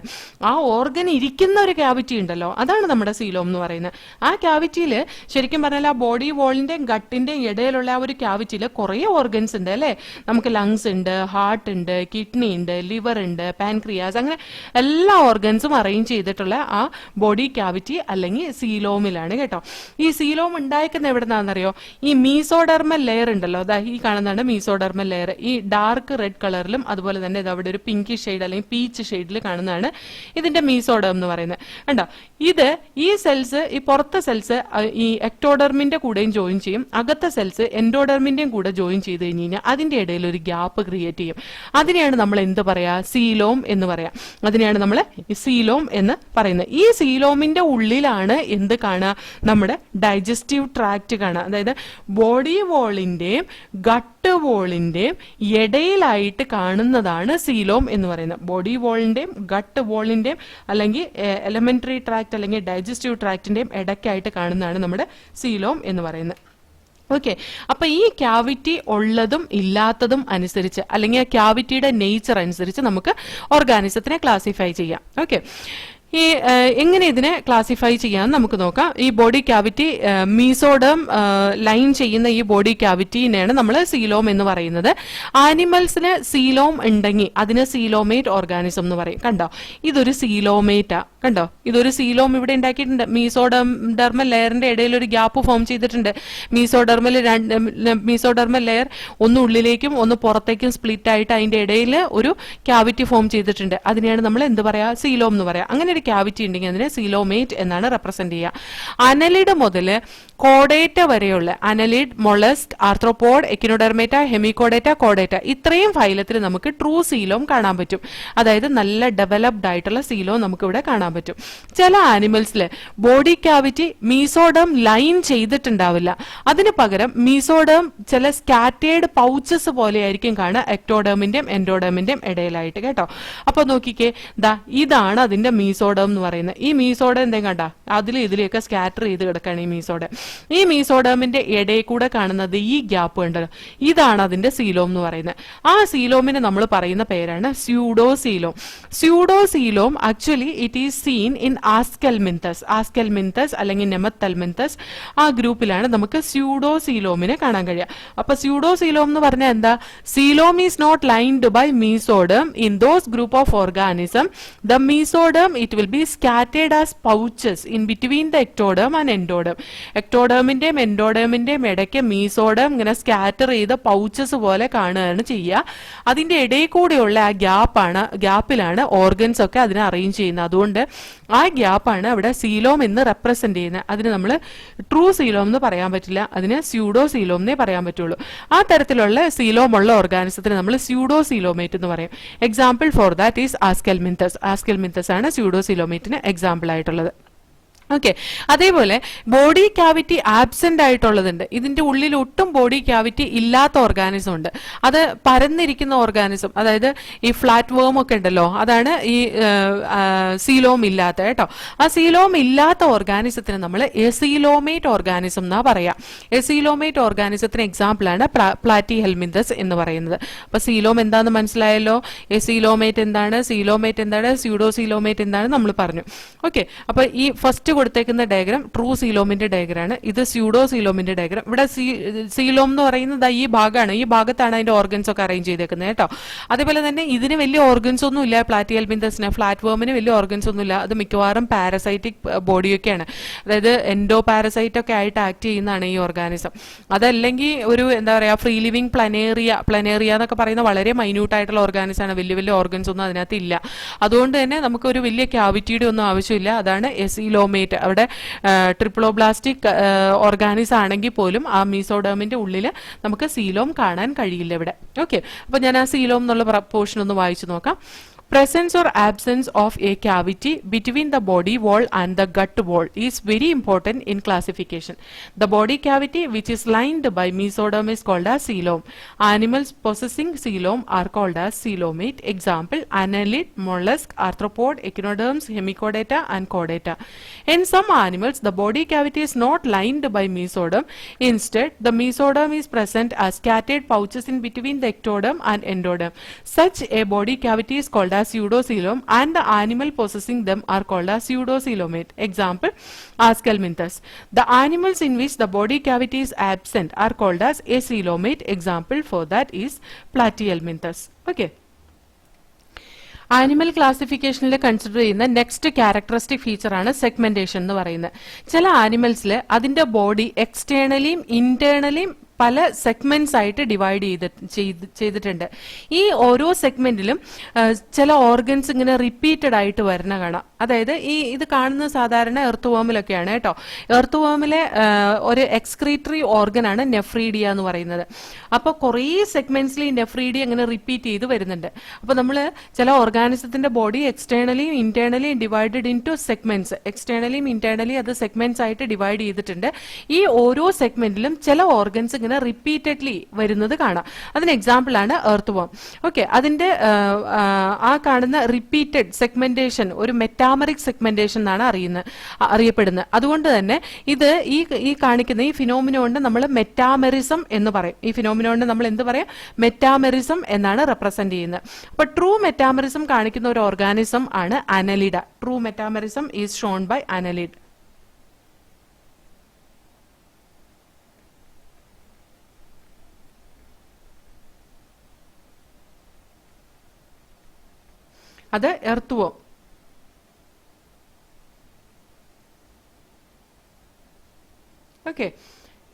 ആ ഓർഗൻ ഇരിക്കുന്ന ഒരു ക്യാവിറ്റി ഉണ്ടല്ലോ, അതാണ് നമ്മുടെ സീലോം എന്ന് പറയുന്നത്. ആ ക്യാവിറ്റിയിൽ ശരിക്കും പറഞ്ഞാൽ ആ ബോഡി വോളിന്റെയും ഗട്ടിന്റെയും ഇടയിലുള്ള ആ ഒരു ക്യാവിറ്റിയിൽ കുറെ ഓർഗൻസ് ഉണ്ട് അല്ലെ. നമുക്ക് ലങ്സ് ഉണ്ട്, ഹാർട്ട് ഉണ്ട്, കിഡ്നി ഉണ്ട്, ലിവർ ഉണ്ട്, പാൻക്രിയാസ്, അങ്ങനെ എല്ലാ ഓർഗൻസും അറേഞ്ച് ചെയ്തിട്ടുള്ള ആ ബോഡി ക്യാവിറ്റി അല്ലെങ്കിൽ സീലോമിലാണ് കേട്ടോ. ഈ സീലോം ഉണ്ടായിരിക്കുന്ന എവിടെ നിന്നാണെന്നറിയോ? ഈ മീസോഡെർമൽ ലെയർ ഉണ്ടല്ലോ, അതാ ഈ കാണുന്നതാണ് മീസോഡെർമൽ ലെയർ. ഈ ഡാർക്ക് റെഡ് കളറിലും അതുപോലെ തന്നെ അവിടെ ഒരു പിങ്കി ഷെയ്ഡ് അല്ലെങ്കിൽ പീച്ച് ഷെയ്ഡിൽ കാണുന്നതാണ് ഇതിന്റെ മീസോഡേം എന്ന് പറയുന്നത്. കണ്ടോ, ഈ സെൽസ്, ഈ പുറത്തെ സെൽസ് ഈ എക്ടോഡെർമിന്റെ കൂടെയും ജോയിൻ ചെയ്യും, അകത്തെ സെൽസ് എൻഡോഡെർമിന്റെയും കൂടെ ജോയിൻ ചെയ്ത് കഴിഞ്ഞ് കഴിഞ്ഞാൽ അതിന്റെ ഇടയിൽ ഒരു ഗ്യാപ്പ് ക്രിയേറ്റ് ചെയ്യും. അതിനെയാണ് നമ്മൾ എന്ത് പറയാ? സീലോം എന്ന് പറയാം. അതിനെയാണ് നമ്മൾ സീലോം എന്ന് പറയുന്നത്. ഈ സീലോമിന്റെ ഉള്ളിലാണ് എന്ത് കാണുക? നമ്മുടെ ഡൈജസ്റ്റീവ് ട്രാക്ട് കാണുക. അതായത് ബോഡി വോളിന്റെയും ഗട്ട് വോളിന്റെയും ഇടയിലായിട്ട് കാണുന്നതാണ് സീലോം എന്ന് പറയുന്നത്. ബോഡി വോളിന്റെയും ഗട്ട് വോളിന്റെയും അല്ലെങ്കിൽ എലിമെന്ററി ട്രാക്ട് അല്ലെങ്കിൽ ഡൈജസ്റ്റീവ് ട്രാക്ടിന്റെയും ഇടയ്ക്കായിട്ട് കാണുന്നതാണ് നമ്മുടെ സീലോം എന്ന് പറയുന്നത്. ഓക്കെ, അപ്പൊ ഈ ക്യാവിറ്റി ഉള്ളതും ഇല്ലാത്തതും അനുസരിച്ച് അല്ലെങ്കിൽ ആ ക്യാവിറ്റിയുടെ നേച്ചർ അനുസരിച്ച് നമുക്ക് ഓർഗാനിസത്തിനെ ക്ലാസിഫൈ ചെയ്യാം. ഓക്കെ, ഈ എങ്ങനെ ഇതിനെ ക്ലാസിഫൈ ചെയ്യാമെന്ന് നമുക്ക് നോക്കാം. ഈ ബോഡി ക്യാവിറ്റി മീസോഡം ലൈൻ ചെയ്യുന്ന ഈ ബോഡി ക്യാവിറ്റിനെയാണ് നമ്മൾ സീലോം എന്ന് പറയുന്നത്. ആനിമൽസിന് സീലോം ഉണ്ടെങ്കിൽ അതിന് സീലോമേറ്റ് ഓർഗാനിസം എന്ന് പറയും. കണ്ടോ, ഇതൊരു സീലോമേറ്റാ. കണ്ടോ, ഇതൊരു സീലോം ഇവിടെ ഉണ്ടാക്കിയിട്ടുണ്ട്. മീസോഡെർമൽ ലെയറിന്റെ ഇടയിൽ ഒരു ഗ്യാപ്പ് ഫോം ചെയ്തിട്ടുണ്ട്. മീസോഡെർമൽ ലെയർ ഒന്ന് ഉള്ളിലേക്കും ഒന്ന് പുറത്തേക്കും സ്പ്ലിറ്റ് ആയിട്ട് അതിന്റെ ഇടയിൽ ഒരു ക്യാവിറ്റി ഫോം ചെയ്തിട്ടുണ്ട്. അതിനെയാണ് നമ്മൾ എന്ത് പറയാ? സീലോം എന്ന് പറയാം. അങ്ങനെ ക്യാവിറ്റി ഉണ്ടെങ്കിൽ അതിനെ സീലോമേറ്റ് എന്നാണ് റെപ്രസെന്റ് ചെയ്യുക. അനലിഡ് മുതൽ കോഡേറ്റ വരെയുള്ള annelid, mollusc, arthropod, Echinodermata, hemichordata, കോഡേറ്റ, ഇത്രയും ഫൈലത്തിൽ നമുക്ക് ട്രൂ സീലോം കാണാൻ പറ്റും. അതായത് നല്ല ഡെവലപ്ഡ് ആയിട്ടുള്ള സീലോം നമുക്ക് ഇവിടെ കാണാൻ പറ്റും. ചില ആനിമൽസിൽ ബോഡി ക്യാവിറ്റി മീസോഡം ലൈൻ ചെയ്തിട്ടുണ്ടാവില്ല. അതിന് പകരം മീസോഡം ചില സ്കാറ്റേഡ് പൗച്ചസ് പോലെ ആയിരിക്കും കാണുക എക്ടോഡേമിന്റെയും എൻഡോഡേമിന്റെയും ഇടയിലായിട്ട് കേട്ടോ. അപ്പൊ നോക്കിക്കേ, ഇതാണ് അതിന്റെ മീസോഡം എന്ന് പറയുന്നത്. ഈ മീസോഡം എന്തെങ്കിലും കണ്ട ഇതിലെയൊക്കെ സ്കാറ്റർ ചെയ്ത് കിടക്കുകയാണ് ഈ മീസോഡം. ഈ മീസോഡമിന്റെ ഇടയിൽ കൂടെ കാണുന്നത് ഈ ഗ്യാപ്പ് ഉണ്ടല്ലോ, ഇതാണ് അതിന്റെ സീലോം എന്ന് പറയുന്നത്. ആ സീലോമിന് നമ്മൾ പറയുന്ന പേരാണ് pseudocoelom. Pseudocoelom actually it is seen in Aschelminthes അല്ലെങ്കിൽ നെമത്തൽമിന്തസ്. ആ ഗ്രൂപ്പിലാണ് നമുക്ക് സ്യൂഡോസീലോമിനെ കാണാൻ കഴിയുക. അപ്പൊ സ്യൂഡോസീലോം എന്ന് പറഞ്ഞാൽ എന്താ? Coelom is not lined by mesoderm in those group of organism. The mesoderm it will be scattered as pouches in between the ectoderm and endoderm. എക്ടോഡേമിന്റെയും എൻഡോഡേമിന്റെയും ഇടയ്ക്ക് മീസോഡേം ഇങ്ങനെ സ്കാറ്റർ ചെയ്ത പൗച്ചസ് പോലെ കാണുകയാണ് ചെയ്യുക. അതിന്റെ ഇടയിൽ കൂടെയുള്ള ആ ഗ്യാപ്പിലാണ് ഓർഗൻസ് ഒക്കെ അതിനെ അറേഞ്ച് ചെയ്യുന്നത്. അതുകൊണ്ട് ആ ഗ്യാപ്പാണ് അവിടെ സീലോം എന്ന് റെപ്രസെന്റ് ചെയ്യുന്നത്. അതിന് നമ്മൾ ട്രൂ സീലോം എന്ന് പറയാൻ പറ്റില്ല, അതിന് സ്യൂഡോ സീലോം എന്നേ പറയാൻ പറ്റുള്ളൂ. ആ തരത്തിലുള്ള സീലോം ഉള്ള ഓർഗാനിസത്തിന് നമ്മൾ സ്യൂഡോ സീലോമേറ്റ് എന്ന് പറയും. Example for that is Aschelminthes. Aschelminthes ആണ് സ്യൂഡോ സീലോമേറ്റിന് എക്സാമ്പിൾ ആയിട്ടുള്ളത്. ഓക്കെ, അതേപോലെ ബോഡി ക്യാവിറ്റി ആബ്സെന്റ് ആയിട്ടുള്ളതുണ്ട്. ഇതിന്റെ ഉള്ളിൽ ഒട്ടും ബോഡി ക്യാവിറ്റി ഇല്ലാത്ത ഓർഗാനിസം ഉണ്ട്. അത് പരന്നിരിക്കുന്ന ഓർഗാനിസം, അതായത് ഈ ഫ്ലാറ്റ് വേം ഒക്കെ ഉണ്ടല്ലോ, അതാണ് ഈ സീലോം ഇല്ലാത്ത കേട്ടോ. ആ സീലോം ഇല്ലാത്ത ഓർഗാനിസത്തിന് നമ്മൾ എസീലോമേറ്റ് ഓർഗാനിസം എന്നാ പറയാ. എസീലോമേറ്റ് ഓർഗാനിസത്തിന് എക്സാമ്പിൾ ആണ് പ്ലാറ്റി ഹെൽമിന്തസ് എന്ന് പറയുന്നത്. അപ്പൊ സീലോം എന്താണെന്ന് മനസ്സിലായല്ലോ. എസീലോമേറ്റ് എന്താണ്, സീലോമേറ്റ് എന്താണ്, സ്യൂഡോ സീലോമേറ്റ് എന്താണ് നമ്മൾ പറഞ്ഞു. ഓക്കെ, അപ്പൊ ഈ ഫസ്റ്റ് കൊടുത്തേക്കുന്ന ഡയഗ്രാം ട്രൂ സീലോമിന്റെ ഡയഗ്രാണ്, ഇത് സ്യൂഡോ സീലോമിന്റെ ഡയഗ്രാം. ഇവിടെ സീലോം എന്ന് പറയുന്നത് ഈ ഭാഗമാണ്, ഈ ഭാഗത്താണ് അതിന്റെ ഓർഗൻസ് ഒക്കെ അറേഞ്ച് ചെയ്തേക്കുന്നത് കേട്ടോ. അതേപോലെ തന്നെ ഇതിന് വലിയ ഓർഗൻസ് ഒന്നും ഇല്ല. പ്ലാറ്റിഹെൽമിന്തസിന്, ഫ്ലാറ്റ് വേമിന് വലിയ ഓർഗൻസ് ഒന്നും ഇല്ല. അത് മിക്കവാറും പാരസൈറ്റിക് ബോഡിയൊക്കെയാണ്, അതായത് എൻഡോ പാരസൈറ്റ് ഒക്കെ ആയിട്ട് ആക്ട് ചെയ്യുന്നതാണ് ഈ ഓർഗാനിസം. അതല്ലെങ്കിൽ ഒരു എന്താ പറയാ ഫ്രീ ലിവിങ് പ്ലനേറിയ എന്നൊക്കെ പറയുന്ന വളരെ മൈന്യൂട്ട് ആയിട്ടുള്ള ഓർഗാനിസം ആണ്. വലിയ വലിയ ഓർഗൻസ് ഒന്നും അതിനകത്ത് ഇല്ല. അതുകൊണ്ട് തന്നെ നമുക്ക് ഒരു വലിയ ക്യാവിറ്റിയുടെ ഒന്നും ആവശ്യമില്ല. അതാണ് എസീലോമേറ്റ്. അവിടെ ട്രിപ്ലോബ്ലാസ്റ്റിക് ഓർഗാനിസം ആണെങ്കിൽ പോലും ആ മീസോഡേമിന്റെ ഉള്ളിൽ നമുക്ക് സീലോം കാണാൻ കഴിയില്ല ഇവിടെ. ഓക്കെ, അപ്പൊ ഞാൻ ആ സീലോം എന്നുള്ള പോർഷൻ ഒന്ന് വായിച്ചു നോക്കാം. Presence or absence of a cavity between the body wall and the gut wall is very important in classification. The body cavity which is lined by mesoderm is called as coelom. Animals possessing coelom are called as coelomate. Example: annelid, mollusk, arthropod, echinoderms, hemichordata and chordata. In some animals, the body cavity is not lined by mesoderm. Instead, the mesoderm is present as scattered pouches in between the ectoderm and endoderm. Such a body cavity is called as pseudocoelom and the animal possessing them are called as pseudocoelomate. Example: Ascalminthus. The animals in which the body cavity is absent are called as acoelomate. Example for that is Platyhelminthes. Okay. Animal ക്ലാസിഫിക്കേഷനിൽ consider ചെയ്യുന്ന next characteristic feature ആണ് segmentation എന്ന് പറയുന്നത്. ചില ആനിമൽസിൽ അതിന്റെ body എക്സ്റ്റേണലിയും ഇന്റേണലിയും പല segments ആയിട്ട് ഡിവൈഡ് ചെയ്തിട്ടുണ്ട്. ഈ ഓരോ സെഗ്മെന്റിലും ചില ഓർഗൻസ് ഇങ്ങനെ റിപ്പീറ്റഡ് ആയിട്ട് വരുന്ന കാണാം. അതായത് ഇത് കാണുന്നത് സാധാരണ എർത്ത് വേമിലൊക്കെയാണ് കേട്ടോ. എർത്ത് വേമിലെ ഒരു എക്സ്ക്രീറ്ററി ഓർഗൻ ആണ് നെഫ്രീഡിയ എന്ന് പറയുന്നത്. അപ്പൊ കുറേ സെഗ്മെന്റ്സിൽ ഈ നെഫ്രീഡിയ ഇങ്ങനെ റിപ്പീറ്റ് ചെയ്ത് വരുന്നുണ്ട്. അപ്പൊ നമ്മൾ ചില ഓർഗാനിസത്തിന്റെ ബോഡി എക്സ്റ്റേണലിയും ഇന്റേണലിയും ഡിവൈഡഡ് ഇൻ ടു സെഗ്മെന്റ്സ്, എക്സ്റ്റേണലിയും ഇന്റേണലിയും അത് സെഗ്മെന്റ്സ് ആയിട്ട് ഡിവൈഡ് ചെയ്തിട്ടുണ്ട്. ഈ ഓരോ സെഗ്മെന്റിലും ചില ഓർഗൻസ് ഇങ്ങനെ റിപ്പീറ്റഡ്ലി വരുന്നത് കാണാം. അതിന് എക്സാമ്പിൾ ആണ് എർത്ത് വേം. ഓക്കെ, അതിന്റെ ആ കാണുന്ന റിപ്പീറ്റഡ് സെഗ്മെന്റേഷൻ ഒരു മെറ്റാമറിക് സെഗ്മെന്റേഷൻ എന്നാണ് അറിയപ്പെടുന്നത്. അതുകൊണ്ട് തന്നെ ഇത് ഈ കാണിക്കുന്ന ഈ ഫിനോമിനോണിനെ നമ്മൾ മെറ്റാമെറിസം എന്ന് പറയും. ഈ ഫിനോമിനോണിനെ നമ്മൾ എന്ത് പറയും? മെറ്റാമെറിസം എന്നാണ് റെപ്രസെന്റ് ചെയ്യുന്നത്. അപ്പൊ ട്രൂ മെറ്റാമെറിസം കാണിക്കുന്ന ഒരു ഓർഗാനിസം ആണ് annelida. True metamerism is shown by annelid. അത് earth worm. Okay,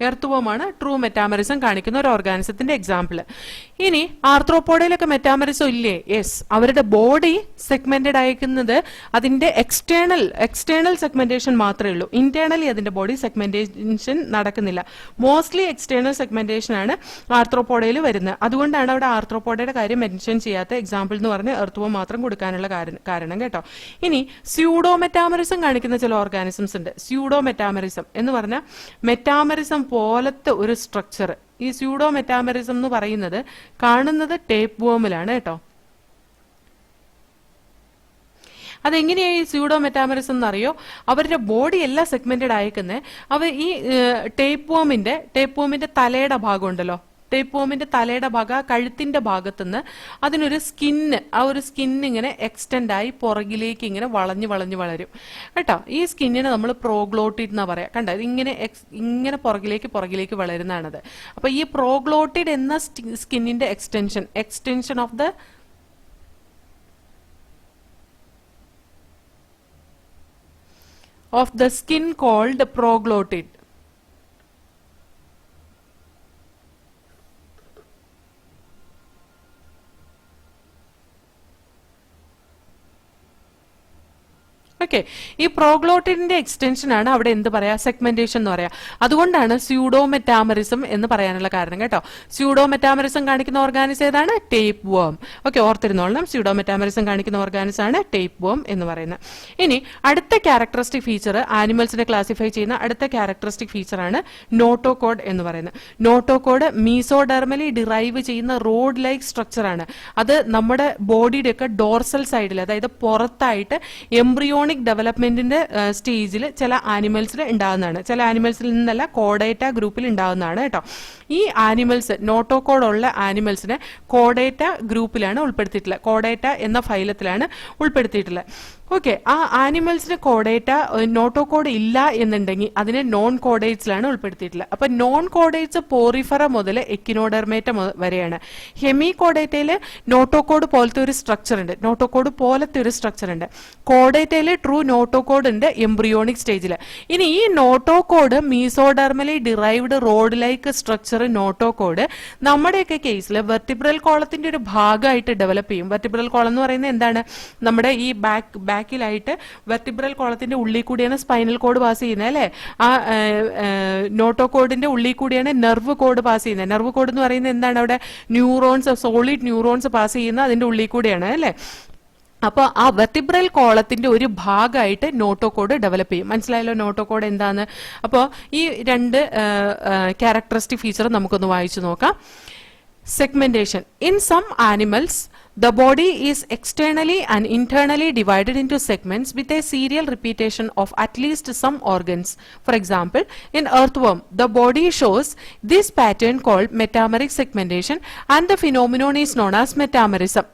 earth worm ആണ് ട്രൂ മെറ്റാമറിസം കാണിക്കുന്ന ഒരു ഓർഗാനിസത്തിന്റെ എക്സാമ്പിൾ. ഇനി ആർത്രോപോഡയിലൊക്കെ മെറ്റാമറിസം ഇല്ലേ? യെസ്, അവരുടെ ബോഡി സെഗ്മെന്റഡ് അയക്കുന്നത് അതിന്റെ എക്സ്റ്റേണൽ സെഗ്മെന്റേഷൻ മാത്രമേ ഉള്ളൂ. ഇന്റേണലി അതിന്റെ ബോഡി സെഗ്മെന്റേഷൻ നടക്കുന്നില്ല. മോസ്റ്റ്ലി എക്സ്റ്റേണൽ സെഗ്മെന്റേഷൻ ആണ് ആർത്രോപോഡയിൽ വരുന്നത്. അതുകൊണ്ടാണ് അവിടെ ആർത്രോപോഡയുടെ കാര്യം മെൻഷൻ ചെയ്യാത്ത. എക്സാമ്പിൾ എന്ന് പറഞ്ഞ് എർത്ത് വേം മാത്രം കൊടുക്കാനുള്ള കാരണം കേട്ടോ. ഇനി സ്യൂഡോ മെറ്റാമറിസം കാണിക്കുന്ന ചില ഓർഗാനിസംസ് ഉണ്ട്. സ്യൂഡോ മെറ്റാമറിസം എന്ന് പറഞ്ഞാൽ മെറ്റാമറിസം പോലത്തെ ഒരു സ്ട്രക്ചർ. ഈ സ്യൂഡോ മെറ്റാമറിസം എന്ന് പറയുന്നത് കാണുന്നത് ടേപ്പ് വേമിലാണ് കേട്ടോ. അതെങ്ങനെയാണ് ഈ സ്യൂഡോ മെറ്റാമറിസം എന്നറിയോ? അവരുടെ ബോഡി എല്ലാം സെഗ്മെന്റഡ് അയക്കുന്നത്. അവർ ഈ ടേപ്പ് വേമിന്റെ തലയുടെ ഭാഗം ഉണ്ടല്ലോ, ടേപ്പ് വേമിന്റെ തലയുടെ ഭാഗം, കഴുത്തിന്റെ ഭാഗത്തുനിന്ന് അതിനൊരു സ്കിന്ന്, ആ ഒരു സ്കിന്ന് ഇങ്ങനെ എക്സ്റ്റെൻഡ് ആയി പുറകിലേക്ക് ഇങ്ങനെ വളഞ്ഞു വളരും കേട്ടോ. ഈ സ്കിന്നിനെ നമ്മൾ പ്രോഗ്ലോട്ടിഡ് എന്നാ പറയാ. കണ്ട, ഇങ്ങനെ പുറകിലേക്ക് വളരുന്നതാണത്. അപ്പൊ ഈ പ്രോഗ്ലോട്ടിഡ് എന്ന സ്കിന്നിന്റെ extension of the of the skin called proglottid. ഓക്കെ, ഈ പ്രോഗ്ലോട്ടിന്റെ എക്സ്റ്റൻഷൻ ആണ് അവിടെ എന്ത് പറയാ, സെഗ്മെന്റേഷൻ എന്ന് പറയാ. അതുകൊണ്ടാണ് സ്യൂഡോമെറ്റാമറിസം എന്ന് പറയാനുള്ള കാരണം കേട്ടോ. സ്യൂഡോമെറ്റാമറിസം കാണിക്കുന്ന ഓർഗാനിസം ഏതാണ്? ടേപ്പ് വേം. ഓക്കെ, ഓർത്തിരുന്നോളണം, സ്യൂഡോമെറ്റാമറിസം കാണിക്കുന്ന ഓർഗാനിസം ആണ് ടേപ്പ് വേം എന്ന് പറയുന്നത്. ഇനി അടുത്ത ക്യാരക്ടറിസ്റ്റിക് ഫീച്ചർ, ആനിമൽസിനെ ക്ലാസിഫൈ ചെയ്യുന്ന അടുത്ത ക്യാരക്ടറിസ്റ്റിക് ഫീച്ചർ ആണ് നോട്ടോകോഡ് എന്ന് പറയുന്നത്. നോട്ടോകോഡ് മീസോഡെർമലി ഡിറൈവ് ചെയ്യുന്ന റോഡ് ലൈക്ക് സ്ട്രക്ചർ ആണ്. അത് നമ്മുടെ ബോഡിയുടെ ഒക്കെ ഡോർസൽ സൈഡിൽ, അതായത് പുറത്തായിട്ട് എംബ്രിയോണിക് ഡെവലപ്മെന്റിന്റെ സ്റ്റേജിൽ ചില ആനിമൽസിൽ ഉണ്ടാകുന്നതാണ്. ചില ആനിമൽസിൽ നിന്നല്ല, കോഡേറ്റ ഗ്രൂപ്പിൽ ഉണ്ടാകുന്നതാണ് കേട്ടോ. ഈ ആനിമൽസ്, നോട്ടോകോഡ് ഉള്ള ആനിമൽസിനെ കോഡേറ്റ ഗ്രൂപ്പിലാണ് ഉൾപ്പെടുത്തിയിട്ടുള്ളത്, കോഡേറ്റ എന്ന ഫൈലത്തിലാണ് ഉൾപ്പെടുത്തിയിട്ടുള്ളത്. ഓക്കെ, ആ ആനിമൽസിന് കോഡേറ്റ നോട്ടോകോഡ് ഇല്ല എന്നുണ്ടെങ്കിൽ അതിനെ നോൺ കോഡേറ്റ്സിലാണ് ഉൾപ്പെടുത്തിയിട്ടുള്ളത്. അപ്പൊ നോൺ കോഡേറ്റ്സ് പോറിഫറ മുതൽ എക്കിനോഡെർമേറ്റ വരെയാണ്. ഹെമി കോഡേറ്റയിൽ നോട്ടോകോഡ് പോലത്തെ ഒരു സ്ട്രക്ചർ ഉണ്ട്, നോട്ടോകോഡ് പോലത്തെ ഒരു സ്ട്രക്ചർ ഉണ്ട്. കോഡേറ്റയിൽ ട്രൂ നോട്ടോകോഡ് ഉണ്ട് എംബ്രിയോണിക് സ്റ്റേജിൽ. ഇനി ഈ notochord mesodermally derived rod like structure notochord നമ്മുടെയൊക്കെ കേസിൽ വെർട്ടിബ്രൽ കോളത്തിന്റെ ഒരു ഭാഗമായിട്ട് ഡെവലപ്പ് ചെയ്യും. വെർട്ടിബ്രൽ കോളം എന്ന് പറയുന്നത് എന്താണ്? നമ്മുടെ ഈ ബാക്കിലായിട്ട് വെർട്ടിബ്രൽ കോളത്തിന്റെ ഉള്ളിൽ കൂടിയാണ് സ്പൈനൽ കോഡ് പാസ് ചെയ്യുന്നത് അല്ലെ. ആ നോട്ടോകോഡിന്റെ ഉള്ളിൽ കൂടിയാണ് നെർവ് കോഡ് പാസ് ചെയ്യുന്നത്. നെർവ് കോഡ് എന്ന് പറയുന്നത് എന്താണ്? അവിടെ ന്യൂറോൺസ്, സോളിഡ് ന്യൂറോൺസ് പാസ് ചെയ്യുന്ന അതിന്റെ ഉള്ളിൽ കൂടിയാണ് അല്ലെ. അപ്പോൾ ആ വെർട്ടിബ്രൽ കോളത്തിന്റെ ഒരു ഭാഗമായിട്ട് നോട്ടോകോഡ് ഡെവലപ്പ് ചെയ്യും. മനസ്സിലായല്ലോ നോട്ടോകോഡ് എന്താന്ന്? അപ്പോൾ ഈ രണ്ട് ക്യാരക്ടറിസ്റ്റിക് ഫീച്ചർ നമുക്കൊന്ന് വായിച്ചു നോക്കാം. Segmentation. In some animals, the body is externally and internally divided into segments with a serial repetition of at least some organs. For example, in earthworm, the body shows this pattern called metameric segmentation, and the phenomenon is known as metamerism.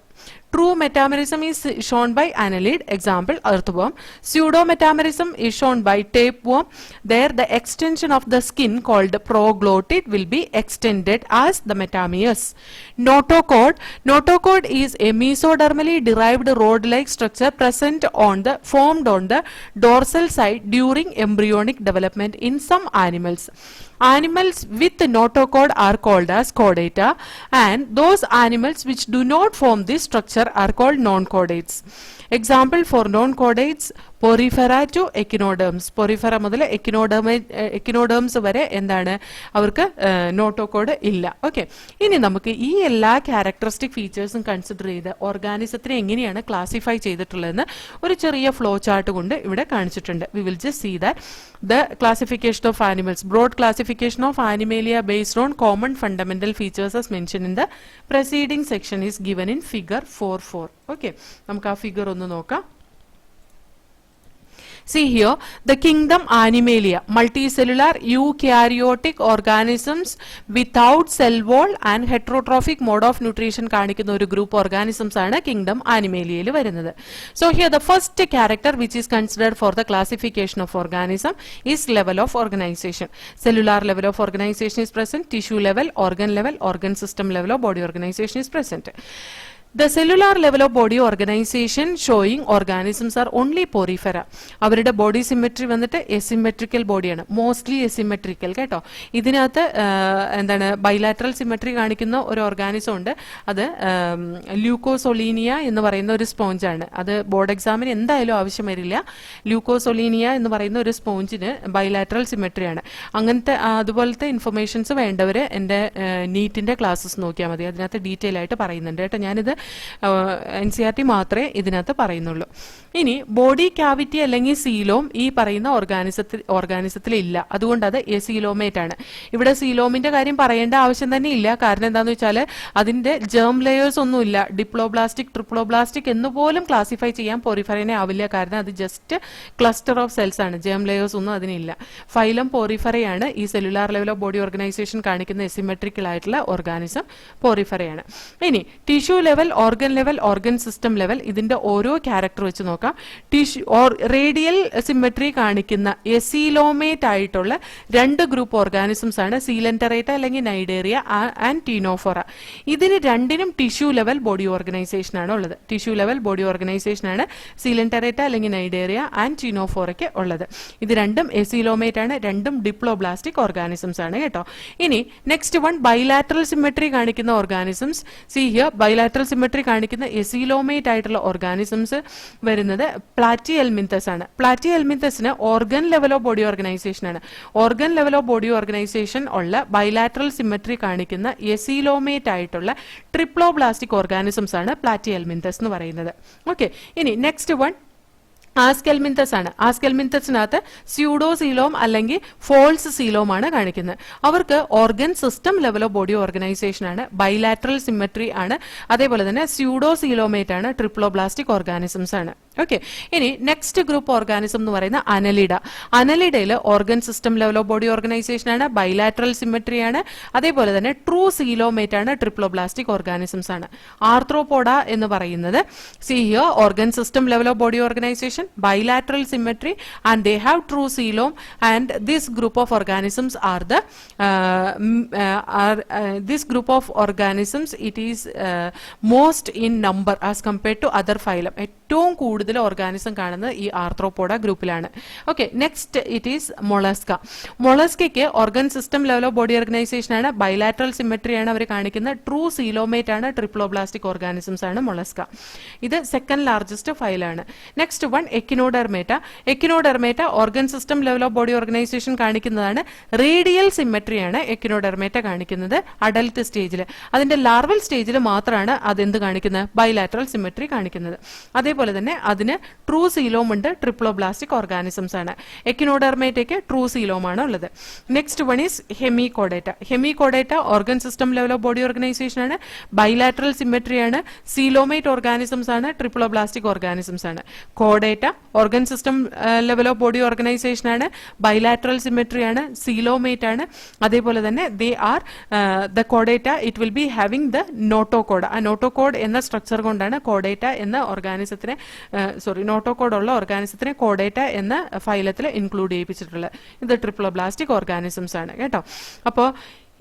True metamerism is shown by annelid, example earthworm. Pseudo-metamerism is shown by tapeworm. There the extension of the skin called proglottid will be extended as the metameres. Notochord is a mesodermally derived rod-like structure formed on the dorsal side during embryonic development in some animals. Animals with notochord are called as chordata, and those animals which do not form this structure are called non-chordates. Example for non-chordates, Porifera to echinoderms. Porifera മുതൽ echinoderms വരെ എന്താണ്? അവർക്ക് notochord ഇല്ല. Okay, ഇനി നമുക്ക് ഈ എല്ലാ characteristic ഫീച്ചേഴ്സും കൺസിഡർ ചെയ്ത് ഓർഗാനിസത്തിനെ എങ്ങനെയാണ് ക്ലാസിഫൈ ചെയ്തിട്ടുള്ളതെന്ന് ഒരു ചെറിയ ഫ്ലോ ചാർട്ട് കൊണ്ട് ഇവിടെ കാണിച്ചിട്ടുണ്ട്. We will just see that the classification of animals, broad classification of Animalia based on common fundamental features as mentioned in the preceding section is given in figure 4.4. Okay, നമുക്ക് ആ figure ഒന്ന് നോക്കാം. See here, the kingdom Animalia, multicellular eukaryotic organisms without cell wall and heterotrophic mode of nutrition കാണിക്കുന്ന ഒരു group organisms ആണ് kingdom ആനിമേലിയയിൽ വരുന്നത്. So here the first character which is considered for the classification of organism is level of organization. Cellular level of organization is present, tissue level, organ system level of body organization is present. The cellular level of body organization showing organisms are only porifera. അവരുടെ body symmetry വന്നിട്ട് asymmetrical ബോഡിയാണ്, mostly asymmetrical കേട്ടോ. ഇതിനകത്ത് എന്താണ് bilateral symmetry കാണിക്കുന്ന ഒരു organism ഉണ്ട്. അത് ല്യൂക്കോസൊളീനിയ എന്ന് പറയുന്ന ഒരു സ്പോഞ്ചാണ്. അത് ബോർഡ് എക്സാമിന് എന്തായാലും ആവശ്യം വരില്ല. ല്യൂക്കോസൊളീനിയ എന്ന് പറയുന്ന ഒരു സ്പോഞ്ചിന് ബൈലാറ്ററൽ സിമെട്രിയാണ്. അങ്ങനത്തെ അതുപോലത്തെ ഇൻഫർമേഷൻസ് വേണ്ടവർ എൻ്റെ നീറ്റിൻ്റെ ക്ലാസ്സസ് നോക്കിയാൽ മതി. അതിനകത്ത് ഡീറ്റെയിൽ ആയിട്ട് പറയുന്നുണ്ട് കേട്ടോ. ഞാനിത് NCERT മാത്രമേ ഇതിനകത്ത് പറയുന്നുള്ളൂ. ഇനി ബോഡി ക്യാവിറ്റി അല്ലെങ്കിൽ സീലോം ഈ പറയുന്ന ഓർഗാനിസത്തിൽ ഇല്ല. അതുകൊണ്ട് അത് എസീലോമേറ്റ് ആണ്. ഇവിടെ സീലോമിന്റെ കാര്യം പറയേണ്ട ആവശ്യം തന്നെ ഇല്ല. കാരണം എന്താണെന്ന് വെച്ചാൽ അതിന്റെ ജേം ലെയേഴ്സ് ഒന്നുമില്ല. ഡിപ്ലോബ്ലാസ്റ്റിക്, ട്രിപ്ലോബ്ലാസ്റ്റിക് എന്ന് പോലും ക്ലാസിഫൈ ചെയ്യാൻ പോറിഫറേനെ ആവില്ല. കാരണം അത് ജസ്റ്റ് ക്ലസ്റ്റർ ഓഫ് സെൽസ് ആണ്. ജേം ലെയേഴ്സ് ഒന്നും അതിനില്ല. ഫൈലം പോറിഫറയാണ്. ഈ cellular level of body organisation കാണിക്കുന്ന എസിമെട്രിക്കൽ ആയിട്ടുള്ള ഓർഗാനിസം പോറിഫറയാണ്. ഇനി tissue level organ system level, ഇതിന്റെ ഓരോ ക്യാരക്ടർ വെച്ച് നോക്കാം. റേഡിയൽ സിമെട്രി കാണിക്കുന്ന എസീലോമേറ്റ് ആയിട്ടുള്ള 2 ഗ്രൂപ്പ് ഓർഗാനിസംസ് ആണ് സീലന്ററേറ്റ അല്ലെങ്കിൽ നൈഡേറിയ ആൻഡ് ടീനോഫോറ. ഇതിന് രണ്ടിനും ടിഷ്യൂ ലെവൽ ബോഡി ഓർഗനൈസേഷൻ ആണ് ഉള്ളത്. ടിഷ്യൂ ലെവൽ ബോഡി ഓർഗനൈസേഷൻ ആണ് സീലന്ററേറ്റ അല്ലെങ്കിൽ നൈഡേറിയ ആൻഡ് ടീനോഫോറയ്ക്ക് ഉള്ളത്. ഇത് രണ്ടും എസീലോമേറ്റ് ആണ്, രണ്ടും ഡിപ്ലോബ്ലാസ്റ്റിക് ഓർഗാനിസംസ് ആണ് കേട്ടോ. ഇനി നെക്സ്റ്റ് വൺ ബൈലാറ്ററൽ സിമെട്രി കാണിക്കുന്ന organisms. See here bilateral symmetry കാണിക്കുന്ന എസീലോമേറ്റ് ആയിട്ടുള്ള ഓർഗാനിസംസ് വരുന്നത് പ്ലാറ്റിഹെൽമിന്തസ് ആണ്. പ്ലാറ്റിഹെൽമിന്തസിന് organ level of body organization ആണ്. Organ level of body organization ഉള്ള ബൈലാറ്ററൽ സിമെട്രി കാണിക്കുന്ന എസീലോമേറ്റ് ആയിട്ടുള്ള ട്രിപ്ലോബ്ലാസ്റ്റിക് ഓർഗാനിസംസ് ആണ് പ്ലാറ്റിഹെൽമിന്തസ് എന്ന് പറയുന്നത്. ഓക്കെ, ഇനി നെക്സ്റ്റ് വൺ ആസ്കെൽമിന്തസ് ആണ്. ആസ്കെൽമിന്തസിനകത്ത് സ്യൂഡോസീലോം അല്ലെങ്കിൽ ഫോൾസ് സീലോം ആണ് കാണിക്കുന്നത്. അവർക്ക് organ system level of body organization ആണ്, ബൈലാറ്ററൽ സിമെട്രി ആണ്, അതേപോലെ തന്നെ സ്യൂഡോസീലോമേറ്റ് ആണ്, ട്രിപ്ലോബ്ലാസ്റ്റിക് ഓർഗാനിസംസ് ആണ്. ഓക്കെ, ഇനി നെക്സ്റ്റ് ഗ്രൂപ്പ് ഓർഗാനിസം എന്ന് പറയുന്ന അനലിഡ. അനലിഡയിൽ organ system level of body organization ആണ്, ബൈലാറ്ററൽ സിമെട്രി ആണ്, അതേപോലെ തന്നെ ട്രൂ സീലോമേറ്റ് ആണ്, ട്രിപ്ലോബ്ലാസ്റ്റിക് ഓർഗാനിസംസ് ആണ്. ആർത്രോപോഡ എന്ന് പറയുന്നത് see here organ system level of body organization, bilateral symmetry, and they have true coelom, and this group of organisms are the this group of organisms, it is most in number as compared to other phylum. ഏറ്റവും കൂടുതൽ organism കാണുന്നത് ഈ Arthropoda ഗ്രൂപ്പിലാണ്. Okay, next it is Mollusca. മൊളസ്കയ്ക്ക് organ system level of body organization ആണ്, bilateral symmetry ആണ് അവർ കാണിക്കുന്നത്, ട്രൂ സീലോമേറ്റ് ആണ്, ട്രിപ്ലോബ്ലാസ്റ്റിക് ഓർഗാനിസംസ് ആണ് മൊളസ്ക. ഇത് സെക്കൻഡ് ലാർജസ്റ്റ് ഫൈലാണ്. Next one Echinodermata. Echinodermata organ system level of body organization കാണിക്കുന്നതാണ്, റേഡിയൽ സിമെട്രിയാണ് എക്കിനോഡെർമേറ്റ കാണിക്കുന്നത് അഡൽട്ട് സ്റ്റേജിൽ. അതിന്റെ ലാർവൽ സ്റ്റേജിൽ മാത്രമാണ് അതെന്ത് കാണിക്കുന്നത്, ബൈലാറ്ററൽ സിമെട്രി കാണിക്കുന്നത്. അതേപോലെ തന്നെ അതിന് ട്രൂ സീലോം ഉണ്ട്, ട്രിപ്ലോബ്ലാസ്റ്റിക് ഓർഗാനിസംസ് ആണ്. എക്കിനോഡെർമേറ്റയ്ക്ക് ട്രൂ സീലോം ആണ് ഉള്ളത്. Next one is Hemichordata. Hemichordata organ system level of body organization ആണ്, ബൈലാറ്ററൽ സിമെട്രി ആണ്, സീലോമേറ്റ് ഓർഗാനിസംസ് ആണ്, ട്രിപ്ലോബ്ലാസ്റ്റിക് ഓർഗാനിസംസ് ആണ്. കോഡേറ്റ organ system level of body organization ആണ്, ബൈലാറ്ററൽ സിമെട്രി ആണ്, സീലോമേറ്റ് ആണ്, അതേപോലെ തന്നെ ദേ ആർ ദ കോഡേറ്റ it will be having the notochord. ആ നോട്ടോകോഡ് എന്ന സ്ട്രക്ചർ കൊണ്ടാണ് കോഡേറ്റ എന്ന ഓർഗാനിസത്തിനെ നോട്ടോകോഡ് ഉള്ള ഓർഗാനിസത്തിനെ കോഡേറ്റ എന്ന ഫൈലത്തിൽ ഇൻക്ലൂഡ് ചെയ്യിപ്പിച്ചിട്ടുള്ളത്. ഇത് ട്രിപ്ലോബ്ലാസ്റ്റിക് ഓർഗാനിസംസ് ആണ് കേട്ടോ. അപ്പോൾ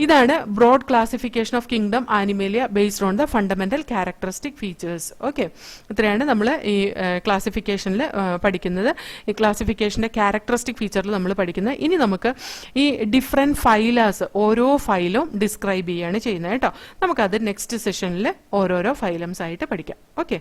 ഇതാണ് broad classification of kingdom Animalia based on the fundamental characteristic features. Okay, ഇത്രയാണ് നമ്മൾ ഈ ക്ലാസിഫിക്കേഷനിൽ പഠിക്കുന്നത്. ഈ ക്ലാസിഫിക്കേഷന്റെ ക്യാരക്ടറിസ്റ്റിക് ഫീച്ചറിൽ നമ്മൾ പഠിക്കുന്നത്. ഇനി നമുക്ക് ഈ ഡിഫറെന്റ് ഫൈലാസ് ഓരോ ഫൈലും ഡിസ്ക്രൈബ് ചെയ്യാണ് ചെയ്യുന്നത് കേട്ടോ. നമുക്കത് നെക്സ്റ്റ് സെഷനിൽ ഓരോരോ ഫൈലംസ് ആയിട്ട് പഠിക്കാം. ഓക്കെ.